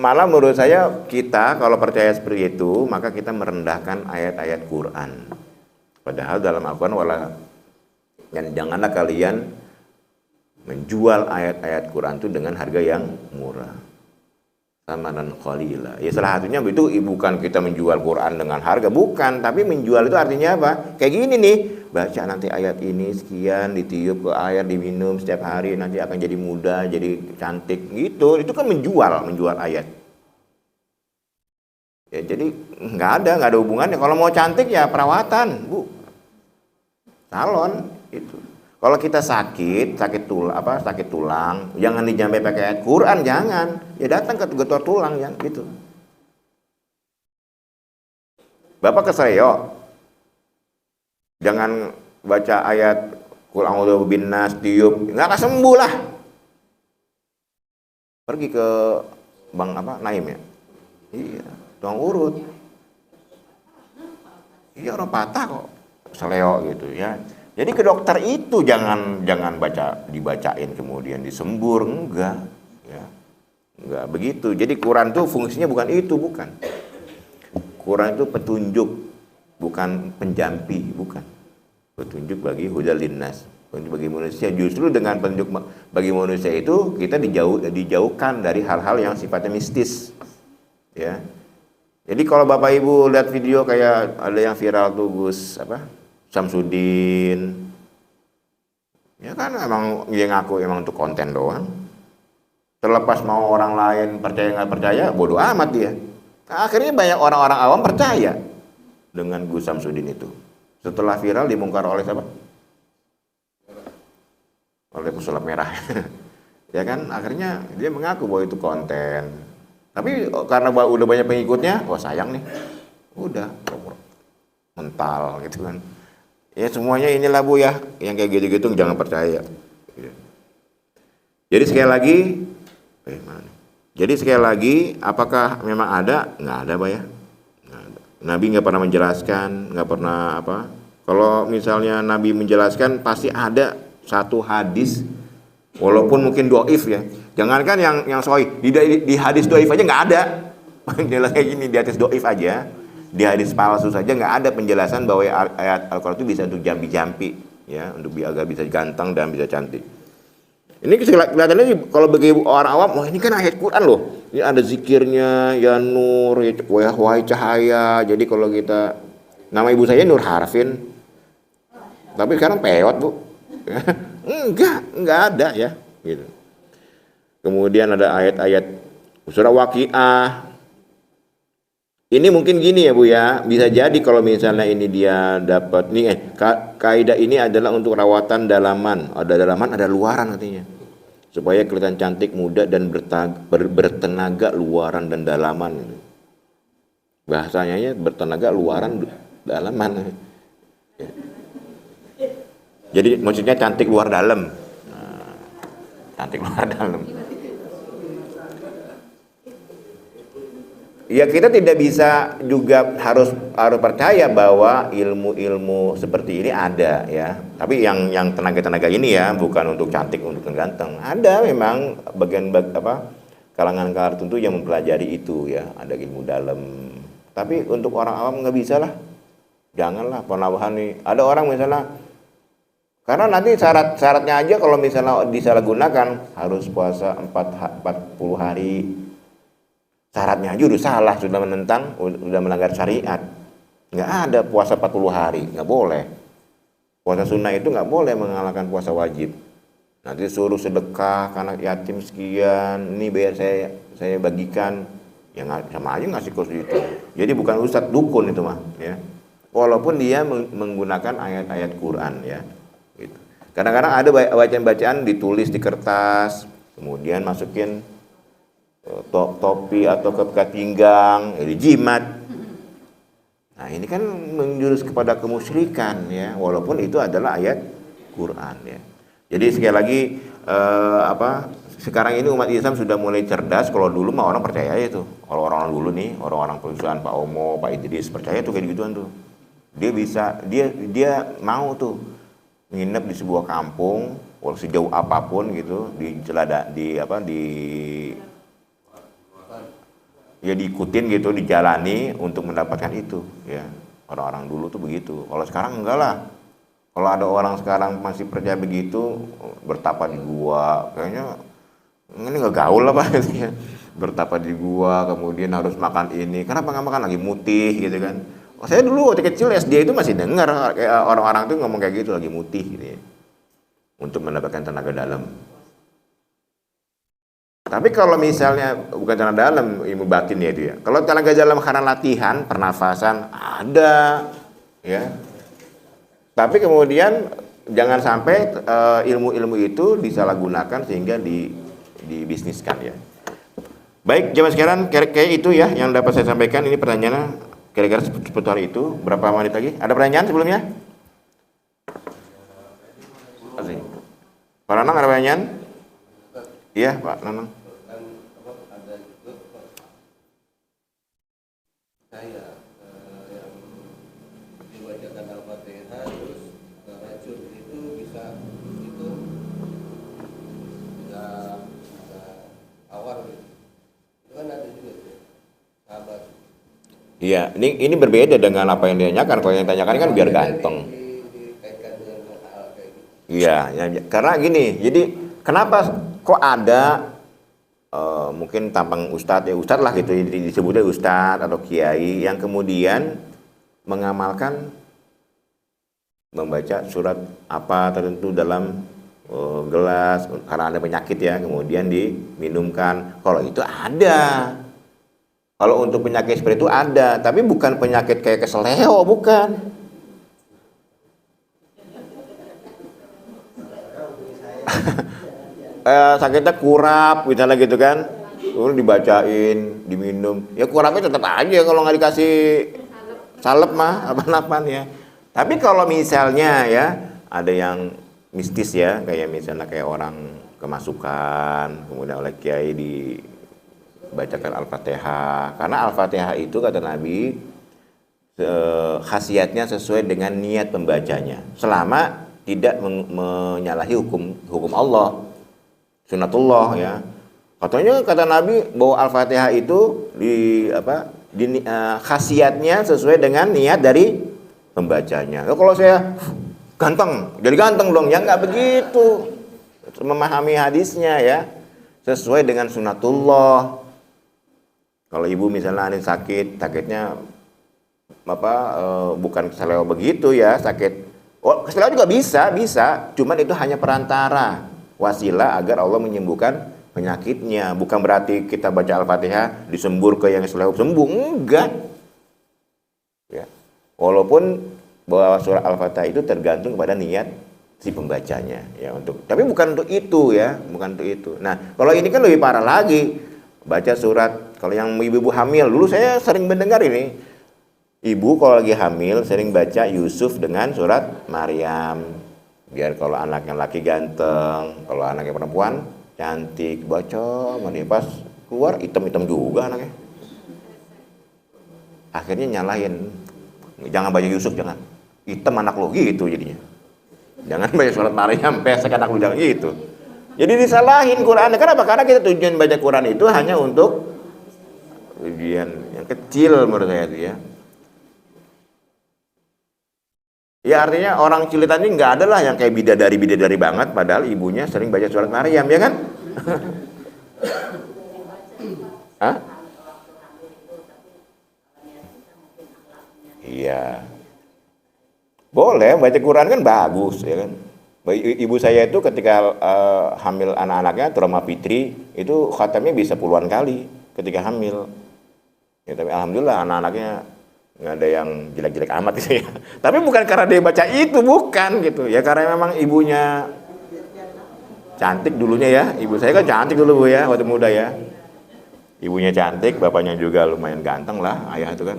malah menurut saya, kita kalau percaya seperti itu maka kita merendahkan ayat-ayat Quran. Padahal dalam Al-Quran janganlah kalian menjual ayat-ayat Quran itu dengan harga yang murah, samanan qalila. Ya salah satunya itu bukan kita menjual Quran dengan harga, bukan, tapi menjual itu artinya apa? Kayak gini nih, baca nanti ayat ini sekian, ditiup ke air, diminum setiap hari, nanti akan jadi muda, jadi cantik gitu. Itu kan menjual ayat. Ya, jadi nggak ada hubungannya. Kalau mau cantik ya perawatan, Bu. Salon itu. Kalau kita sakit tulang, jangan dijampe pakai ayat Quran, jangan. Ya datang ke dokter tulang ya, gitu. Bapak keselio, jangan baca ayat Qul a'udzu binnas tiup, nggak akan sembuh lah. Pergi ke Bang Naim ya. Iya, tukang urut. Iya, orang patah kok. Seleo gitu ya. Jadi ke dokter itu jangan dibacain kemudian disembur, enggak ya. Enggak begitu. Jadi Quran tuh fungsinya bukan itu, bukan. Quran itu petunjuk, bukan penjampi, bukan. Petunjuk bagi hudal linnas, petunjuk bagi manusia. Justru dengan petunjuk bagi manusia itu kita dijauhkan dari hal-hal yang sifatnya mistis. Ya. Jadi kalau Bapak Ibu lihat video kayak ada yang viral tuh Gus Samsudin, ya kan emang dia ngaku emang untuk konten doang. Terlepas mau orang lain percaya nggak percaya, bodoh amat dia. Nah, akhirnya banyak orang-orang awam percaya dengan Gus Samsudin itu. Setelah viral dibongkar oleh siapa? Oleh pesulap merah. Ya kan, akhirnya dia mengaku bahwa itu konten. Tapi karena udah banyak pengikutnya, wah sayang nih. Udah mental gitu kan. Ya semuanya inilah Bu ya, yang kayak gitu-gitu jangan percaya. Jadi sekali lagi, apakah memang ada? Nggak ada Pak ya. Nggak ada. Nabi nggak pernah menjelaskan, nggak pernah apa. Kalau misalnya Nabi menjelaskan pasti ada satu hadis, walaupun mungkin doif ya. Jangankan yang sahih, di hadis doif aja nggak ada. Jelas kayak gini, di hadis doif aja. Di hadis palsu saja nggak ada penjelasan bahwa ayat Al-Quran itu bisa untuk jampi-jampi, ya, untuk agar bisa ganteng dan bisa cantik. Ini kelihatannya kalau bagi orang awam, wah ini kan ayat Quran loh. Ini ada zikirnya, ya nur, ya wahai cahaya. Jadi kalau kita, nama ibu saya Nur Harfin, tapi sekarang peot Bu. enggak ada ya. Gitu. Kemudian ada ayat-ayat surah Waqiah. Ini mungkin gini ya Bu ya, bisa jadi kalau misalnya ini dia dapat nih kaidah ini adalah untuk rawatan dalaman. Ada dalaman, ada luaran artinya. Supaya kelihatan cantik, muda dan bertenaga luaran dan dalaman. Bahasanya bertenaga luaran dalaman. Jadi maksudnya cantik luar dalam. Nah, cantik luar dalam. Ya kita tidak bisa juga harus percaya bahwa ilmu-ilmu seperti ini ada ya. Tapi yang tenaga-tenaga ini ya bukan untuk cantik, untuk ganteng. Ada memang kalangan tertentu yang mempelajari itu ya. Ada ilmu dalam. Tapi untuk orang awam nggak bisa lah. Janganlah penambahan nih. Ada orang misalnya, karena nanti syaratnya aja kalau misalnya disalahgunakan harus puasa 40 hari. Syaratnya aja udah salah, sudah menentang, sudah melanggar syariat. Nggak ada puasa 40 hari, nggak boleh. Puasa sunnah itu nggak boleh mengalahkan puasa wajib. Nanti suruh sedekah karena yatim sekian, ini biar saya bagikan, ya sama aja ngasih kos itu. Jadi bukan ustadz dukun itu mah, ya. Walaupun dia menggunakan ayat-ayat Quran, ya. Gitu. Kadang-kadang ada bacaan-bacaan ditulis di kertas, kemudian masukin topi atau ke pinggang, jimat. Nah ini kan menjurus kepada kemusyrikan ya, walaupun itu adalah ayat Quran ya. Jadi sekali lagi sekarang ini umat Islam sudah mulai cerdas. Kalau dulu mah orang percaya itu. Kalau orang-orang dulu nih, orang-orang perusahaan Pak Omo, Pak Idris percaya tuh kayak gituan tuh. Dia mau tuh nginep di sebuah kampung, walau sejauh apapun gitu, diikutin gitu, dijalani untuk mendapatkan itu ya. Orang-orang dulu tuh begitu. Kalau sekarang enggak lah. Kalau ada orang sekarang masih percaya begitu, bertapa di gua, kayaknya ini nggak gaul lah Pak gitu ya. Bertapa di gua, kemudian harus makan ini. Kenapa nggak makan lagi mutih gitu kan? Saya dulu waktu kecil SD itu masih dengar kayak orang-orang tuh ngomong kayak gitu, lagi mutih gitu ya. Untuk mendapatkan tenaga dalam. Tapi kalau misalnya bukan tenaga dalam, ilmu batin ya itu ya. Kalau tenaga dalam karena latihan, pernafasan ada ya. Tapi kemudian jangan sampai ilmu-ilmu itu disalahgunakan sehingga dibisniskan ya. Baik, jamaah sekalian, kayak itu ya yang dapat saya sampaikan. Ini pertanyaannya kira-kira seputar itu. Berapa menit lagi? Ada pertanyaan sebelumnya? Pak Nanang ada pertanyaan? Iya, Pak Nanang. Iya, ini berbeda dengan apa yang ditanyakan. Kalau yang ditanyakan kan biar ganteng. Iya, ya, karena gini. Jadi kenapa kok ada mungkin tampang ustadz ya ustadz lah gitu disebutnya ustadz atau kiai yang kemudian mengamalkan membaca surat apa tertentu dalam gelas karena ada penyakit ya kemudian diminumkan. Kalau itu ada. Kalau untuk penyakit seperti itu ada, tapi bukan penyakit kayak keseleo, bukan. Sakitnya kurap, misalnya gitu kan, lalu dibacain, diminum. Ya kurapnya tetap aja kalau nggak dikasih salep mah, apa-apaan ya. Tapi kalau misalnya ya ada yang mistis ya, kayak misalnya kayak orang kemasukan, kemudian oleh kiai bacakan Al-Fatihah. Karena Al-Fatihah itu kata Nabi khasiatnya sesuai dengan niat pembacanya. Selama tidak menyalahi hukum Allah, sunatullah ya. Katanya kata Nabi bahwa Al-Fatihah itu khasiatnya sesuai dengan niat dari pembacanya. Kalau saya ganteng, jadi ganteng dong. Ya nggak begitu. Memahami hadisnya ya. Sesuai dengan sunatullah. Kalau ibu misalnya ada sakitnya bukan keseleo begitu ya, sakit. Oh, keseleo juga bisa, cuman itu hanya perantara, wasilah agar Allah menyembuhkan penyakitnya. Bukan berarti kita baca Al-Fatihah disembur ke yang keseleo sembuh, enggak. Ya. Walaupun bahwa surah Al-Fatihah itu tergantung pada niat si pembacanya ya tapi bukan untuk itu ya, bukan untuk itu. Nah, kalau ini kan lebih parah lagi. Baca surat, kalau yang ibu-ibu hamil, dulu saya sering mendengar ini. Ibu kalau lagi hamil sering baca Yusuf dengan surat Maryam. Biar kalau anaknya laki ganteng, kalau anaknya perempuan cantik, baca, pas keluar hitam-hitam juga anaknya. Akhirnya nyalahin. Jangan baca Yusuf, jangan. Hitam anak lo gitu jadinya. Jangan baca surat Maryam, pesek anak lo, jangan gitu. Jadi disalahin Quran. Kenapa? Karena kita tujuan baca Quran itu hanya untuk ujian yang kecil menurut saya itu ya. Ya artinya orang Cilitan ini nggak ada lah yang kayak bidadari banget, padahal ibunya sering baca surat Maryam ya kan? Hah? Iya. Boleh baca Quran kan bagus ya kan. Ibu saya itu ketika hamil anak-anaknya trauma fitri itu khatamnya bisa puluhan kali ketika hamil. Ya, tapi alhamdulillah anak-anaknya nggak ada yang jelek-jelek amat gitu ya. Tapi bukan karena dia baca itu, bukan gitu ya, karena memang ibunya cantik dulunya ya. Ibu saya kan cantik dulu Bu ya waktu muda ya. Ibunya cantik, bapaknya juga lumayan ganteng lah, ayah itu kan.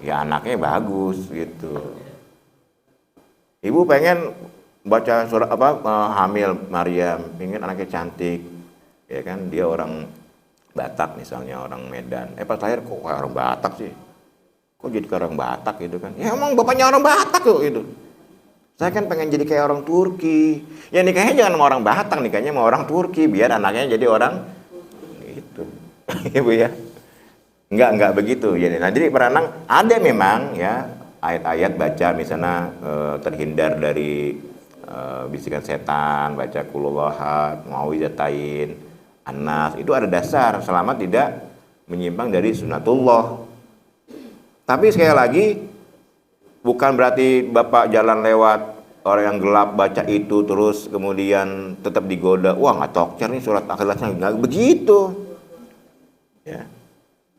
Ya anaknya bagus gitu. Ibu pengen baca surat hamil Maryam, pengen anaknya cantik, ya kan, dia orang Batak misalnya, orang Medan. Pas lahir kok kayak orang Batak sih, kok jadi kayak orang Batak gitu kan? Ya emang bapaknya orang Batak tuh gitu. Saya kan pengen jadi kayak orang Turki. Ya nikahnya jangan sama orang Batak, nikahnya sama orang Turki, biar anaknya jadi orang gitu. Ibu ya, enggak begitu. Jadi peranang ada memang ya ayat-ayat baca misalnya terhindar dari bisikan setan, baca kululahad, muawwizatain, An-Nas, itu ada dasar selama tidak menyimpang dari sunatullah. Tapi sekali lagi bukan berarti Bapak jalan lewat orang yang gelap baca itu terus kemudian tetap digoda, wah nggak tokcer nih surat akhiratnya, nggak begitu ya,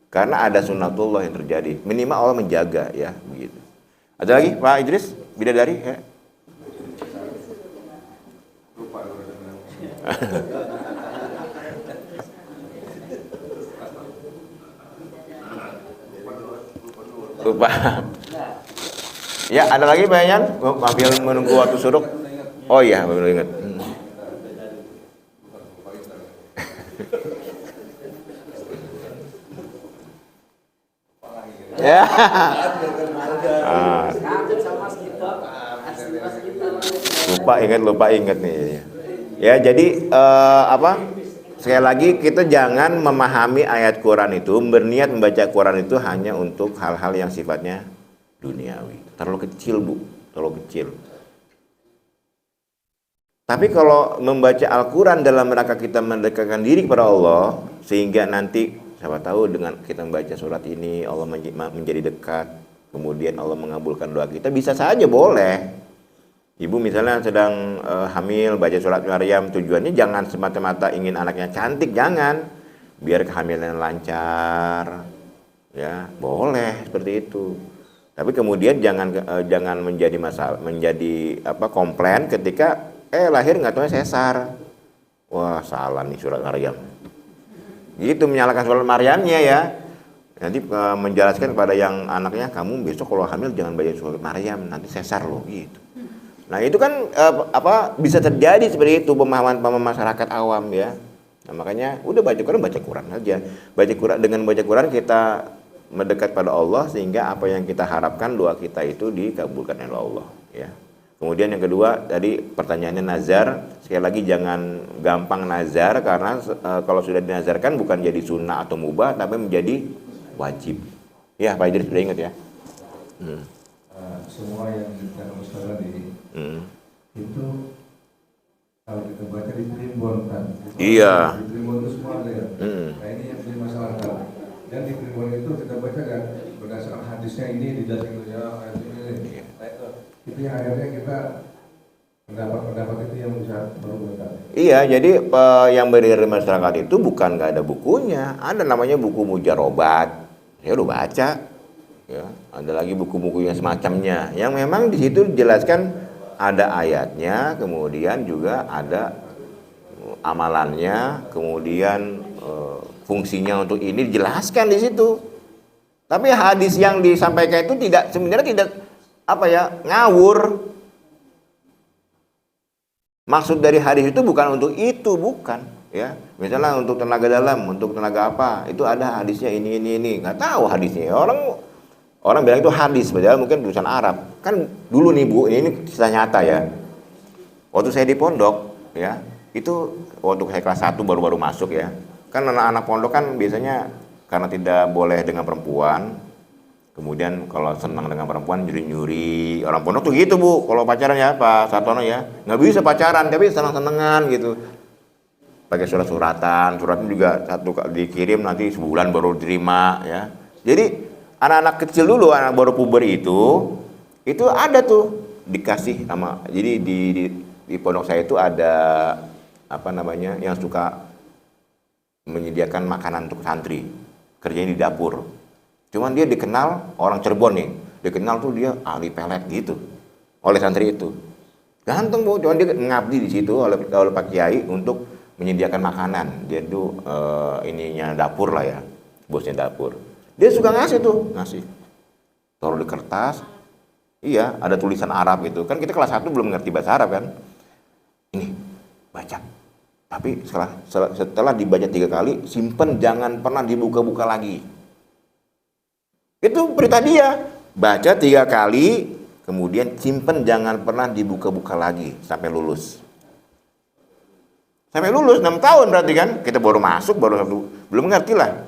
karena ada sunnatullah yang terjadi, minimal Allah menjaga ya begitu. Ada lagi Pak Idris bidadari ya? Lupa. Ya, ada lagi Pak Yan? Sambil menunggu waktu suruk. Oh iya, baru ingat. Ya. Lupa ingat nih. Ya, jadi apa? Sekali lagi kita jangan memahami ayat Quran itu, berniat membaca Quran itu hanya untuk hal-hal yang sifatnya duniawi. Terlalu kecil Bu, terlalu kecil. Tapi kalau membaca Al-Quran dalam rangka kita mendekatkan diri kepada Allah, sehingga nanti siapa tahu dengan kita membaca surat ini Allah menjadi dekat, kemudian Allah mengabulkan doa kita, bisa saja boleh. Ibu misalnya sedang hamil, baca surat Maryam, tujuannya jangan semata-mata ingin anaknya cantik, jangan. Biar kehamilan lancar, ya boleh seperti itu. Tapi kemudian jangan menjadi masalah, menjadi komplain ketika lahir nggak tahu sesar. Wah salah nih surat Maryam. Gitu menyalahkan surat Maryamnya ya. Nanti menjelaskan kepada yang anaknya, kamu besok kalau hamil jangan baca surat Maryam, nanti sesar loh gitu. Nah itu kan bisa terjadi seperti itu pemahaman masyarakat awam ya. Nah, makanya udah baca Quran aja. Dengan baca Quran kita mendekat pada Allah sehingga apa yang kita harapkan doa kita itu dikabulkan oleh Allah ya. Kemudian yang kedua tadi pertanyaannya nazar. Sekali lagi jangan gampang nazar karena kalau sudah dinazarkan bukan jadi sunnah atau mubah tapi menjadi wajib. Ya Pak Idris sudah ingat ya. Semua yang kita Ustaz tadi itu kalau kita baca di Primbon kan. Iya. Di Primbon itu semua ada ya. Nah ini yang jadi masalah kan. Dan di Primbon itu kita baca kan berdasarkan hadisnya ini didasarkan ya ayat ini. Itu yang akhirnya kita pendapat itu yang bisa merubah. Iya, jadi yang beredar di masyarakat itu bukan nggak ada bukunya, ada namanya buku mujarobat. Saya udah baca. Ya, ada lagi buku-buku yang semacamnya yang memang di situ dijelaskan ada ayatnya, kemudian juga ada amalannya, kemudian fungsinya untuk ini dijelaskan di situ. Tapi hadis yang disampaikan itu sebenarnya tidak ngawur. Maksud dari hadis itu bukan untuk itu, bukan ya. Misalnya untuk tenaga dalam, untuk tenaga apa, itu ada hadisnya ini. Nggak tahu hadisnya. Orang bilang itu hadis, padahal mungkin tulisan Arab. Kan dulu nih Bu, ini kisah nyata ya. Waktu saya di pondok, ya, itu waktu saya kelas 1 baru-baru masuk ya. Kan anak-anak pondok kan biasanya karena tidak boleh dengan perempuan. Kemudian kalau senang dengan perempuan nyuri-nyuri. Orang pondok tuh gitu Bu, kalau pacaran ya Pak Sartono ya. Nggak bisa pacaran, tapi senang-senangan gitu. Pakai suratnya juga satu dikirim nanti sebulan baru diterima ya. Jadi anak-anak kecil dulu, anak baru puber itu ada tuh dikasih sama. Jadi di pondok saya itu ada yang suka menyediakan makanan untuk santri, kerjanya di dapur. Cuman dia dikenal orang Cirebon nih, dikenal tuh dia ahli pelet gitu oleh santri itu. Ganteng Bu, cuman dia ngabdi di situ oleh Pak Kiai untuk menyediakan makanan. Dia tuh ininya dapur lah ya, bosnya dapur. Dia suka ngasih. Taruh di kertas. Iya, ada tulisan Arab gitu. Kan kita kelas 1 belum ngerti bahasa Arab kan. Ini, baca. Tapi setelah dibaca 3 kali, simpen, jangan pernah dibuka-buka lagi. Itu perintah dia. Baca 3 kali, kemudian simpen, jangan pernah dibuka-buka lagi sampai lulus. Sampai lulus 6 tahun berarti kan. Kita baru masuk, belum ngerti lah.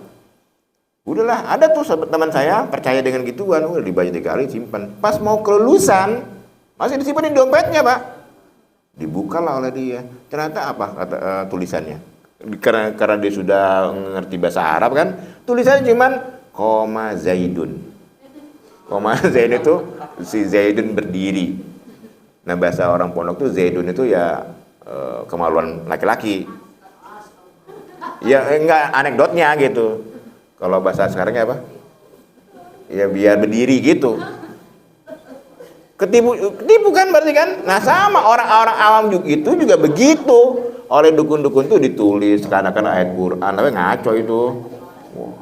Udahlah, ada tuh teman saya percaya dengan gituan, udah dibaca 3 kali simpan. Pas mau kelulusan masih disimpan di dompetnya Pak. Dibukalah oleh dia. Ternyata apa kata tulisannya? Karena dia sudah mengerti bahasa Arab kan, tulisannya cuman koma Zaidun. Koma Zaidun itu si Zaidun berdiri. Nah bahasa orang pondok tuh Zaidun itu ya kemaluan laki-laki. Ya enggak anekdotnya gitu. Kalau bahasa sekarangnya apa? Ya biar berdiri gitu. Ketipu kan berarti kan? Nah sama orang-orang awam juga itu juga begitu. Oleh dukun-dukun tuh ditulis karena ayat Quran, tapi ngaco itu. Wah,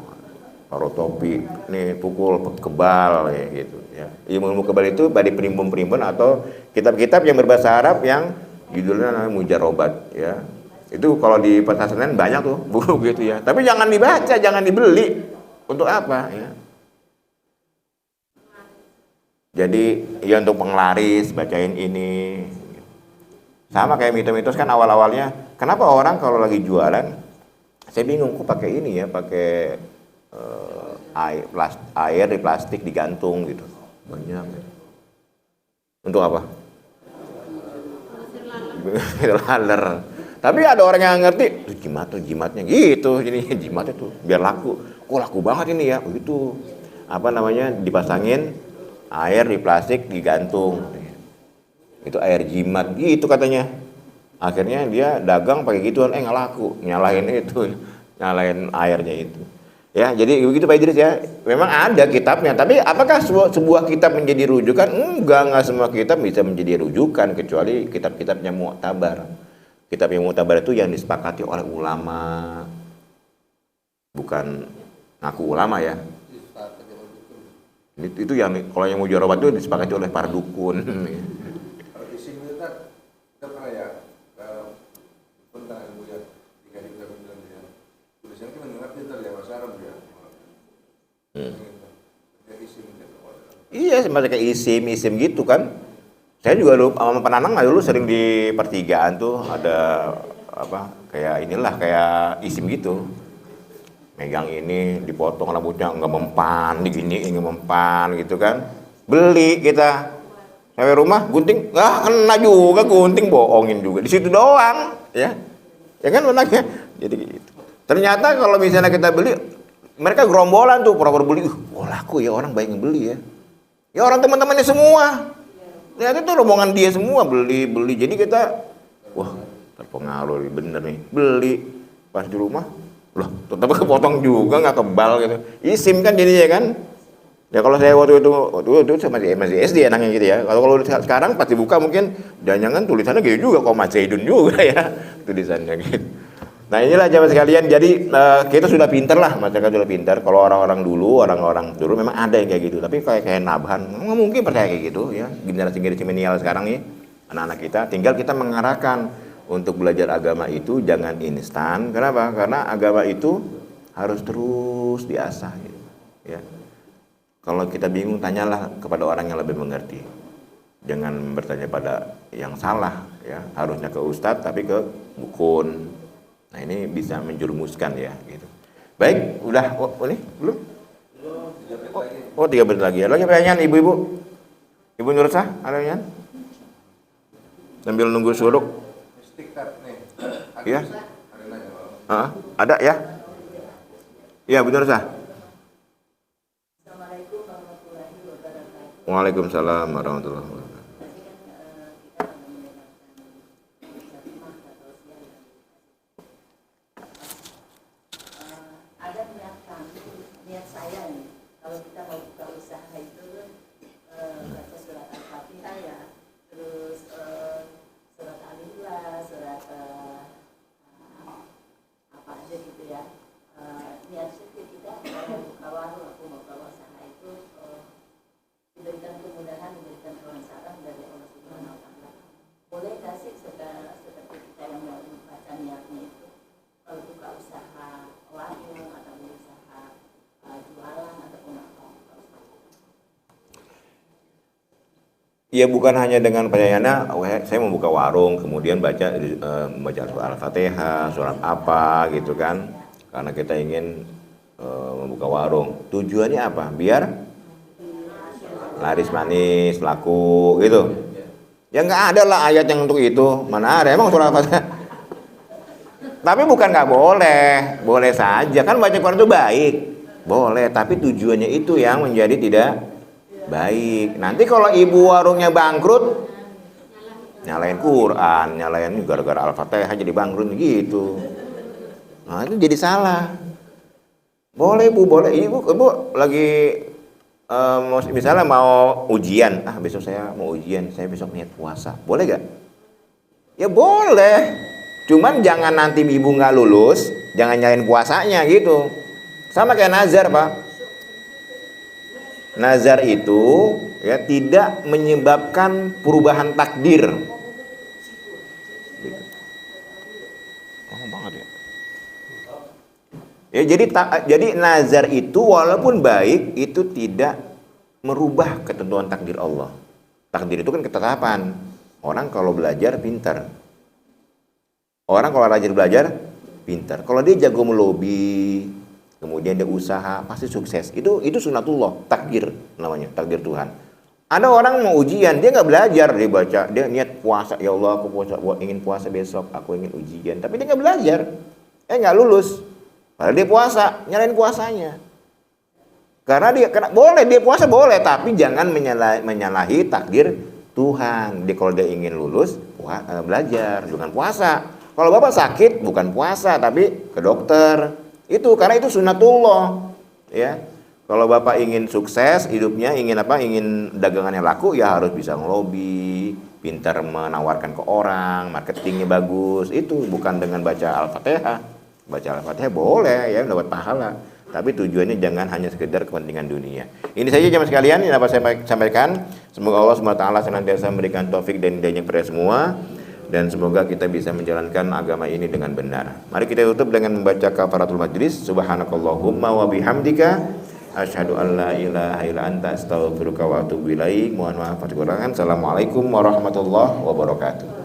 taruh topi, nih pukul kebal ya gitu ya. Ilmu kebal itu pada primbon-primbon atau kitab-kitab yang berbahasa Arab yang judulnya namanya mujarobat ya. Itu kalau di pesantren banyak tuh buku gitu ya. Tapi jangan dibaca, jangan dibeli. Untuk apa ya? Jadi ya untuk penglaris bacain ini. Sama kayak mitos-mitos kan awal-awalnya. Kenapa orang kalau lagi jualan, saya bingung kok pakai ini ya, pakai air di plastik digantung gitu. Banyak. Untuk apa? Laler. Tapi ada orang yang ngerti, jimatnya gitu, jadi jimatnya tuh biar laku. Kok laku banget ini ya? Begitu. Apa namanya? Dipasangin air di plastik digantung. Itu air jimat gitu katanya. Akhirnya dia dagang pakai gituan, nggak laku, nyalahin airnya itu. Ya, jadi begitu Pak Idris ya. Memang ada kitabnya, tapi apakah sebuah kitab menjadi rujukan? Enggak semua kitab bisa menjadi rujukan kecuali kitab-kitabnya mu'tabar. Kitab yang mu'tabar itu yang disepakati oleh ulama. Bukan ngaku ulama ya. Itu yang kalau yang mujarobat itu disepakati oleh para dukun. Kalau isim itu kan kita pernah ya tentang ilmu ya jika dibilang ya tulisannya kan mengerti dari bahasa Arab ya. Isim Iya, semacam kayak isim gitu kan. Saya juga dulu sama penanang dulu sering di pertigaan tuh ada apa kayak inilah kayak isim gitu. Megang ini dipotong rambutnya nggak mempan, diginiin nggak mempan gitu kan. Beli kita sampai rumah gunting, kena juga gunting, bohongin juga di situ doang ya kan benarnya. Jadi gitu. Ternyata kalau misalnya kita beli, mereka gerombolan tuh pura-pura beli, laku ya, orang banyak yang beli ya orang teman-temannya semua. Ternyata itu rombongan dia semua beli. Jadi kita wah terpengaruh bener nih, beli pas di rumah loh tetap kepotong juga nggak kebal gitu. Isim kan jadinya kan. Ya kalau saya waktu itu masih SD anaknya gitu ya. Kalau sekarang pasti buka mungkin jangan tulisannya gitu juga kok Mas Zaidun juga ya tulisannya gitu. Nah inilah jamaah sekalian. Jadi kita sudah pintar lah, masyarakat sudah pintar. Kalau orang-orang dulu memang ada yang kayak gitu. Tapi kayak Nabhan nggak mungkin percaya kayak gitu ya. Generasi milenial sekarang nih anak-anak kita. Tinggal kita mengarahkan untuk belajar agama itu jangan instan. Kenapa? Karena agama itu harus terus diasah gitu. Ya. Kalau kita bingung, tanyalah kepada orang yang lebih mengerti. Jangan bertanya pada yang salah ya. Harusnya ke ustadz tapi ke dukun. Nah ini bisa menjerumuskan ya gitu. Baik, udah ini belum? 3 menit lagi. Lagi pertanyaan ibu-ibu? Ibu Nursah, ada pertanyaan? Sambil nunggu suruk. Iya. Ada ya? Iya, Bu Nursah. Waalaikumsalam warahmatullahi wabarakatuh. Ya bukan hanya dengan pertanyaannya, saya mau buka warung, kemudian baca surat Al-Fatihah, surat apa gitu kan, karena kita ingin membuka warung. Tujuannya apa? Biar laris manis, laku gitu. Ya nggak ada lah ayat yang untuk itu, mana ada emang surat Al-Fatihah. Tapi bukan nggak boleh, boleh saja kan baca Quran itu baik, boleh. Tapi tujuannya itu yang menjadi tidak baik. Nanti kalau ibu warungnya bangkrut, Nyalain Quran, nyalain gara-gara Al-Fatihah jadi bangkrut gitu. Nah itu jadi salah. Boleh Bu, boleh. Ibu lagi misalnya mau ujian, besok saya mau ujian, saya besok niat puasa, boleh gak? Ya boleh, cuman jangan nanti ibu nggak lulus, jangan nyalain puasanya gitu. Sama kayak nazar Pak. Nazar itu ya tidak menyebabkan perubahan takdir. Gitu. Oh banget ya. Ya jadi nazar itu walaupun baik itu tidak merubah ketentuan takdir Allah. Takdir itu kan ketetapan. Orang kalau belajar pintar. Orang kalau rajin belajar pintar. Kalau dia jago melobi, kemudian dia usaha, pasti sukses. Itu sunatullah, takdir namanya, takdir Tuhan. Ada orang mau ujian, dia nggak belajar, dia baca, dia niat puasa, ya Allah aku ingin puasa besok, aku ingin ujian, tapi dia nggak belajar, nggak lulus. Padahal dia puasa, nyalain puasanya. Karena boleh dia puasa boleh, tapi jangan menyalahi takdir Tuhan. Kalau dia ingin lulus, belajar dengan puasa. Kalau Bapak sakit bukan puasa tapi ke dokter. Itu karena itu sunatullah, ya. Kalau Bapak ingin sukses hidupnya, ingin dagangannya laku, ya harus bisa ngelobi, pintar menawarkan ke orang, marketingnya bagus. Itu bukan dengan baca Al-Fatihah. Baca Al-Fatihah boleh ya dapat pahala, tapi tujuannya jangan hanya sekedar kepentingan dunia. Ini saja jemaah sekalian yang dapat saya sampaikan. Semoga Allah SWT senantiasa memberikan taufik dan hidayahnya kepada semua, dan semoga kita bisa menjalankan agama ini dengan benar. Mari kita tutup dengan membaca kafaratul majlis. Subhanakallahumma wa bihamdika asyhadu an la ilaha illa anta astaghfiruka wa atubu ilaik. Mohon maaf atas kekurangan. Assalamualaikum warahmatullahi wabarakatuh.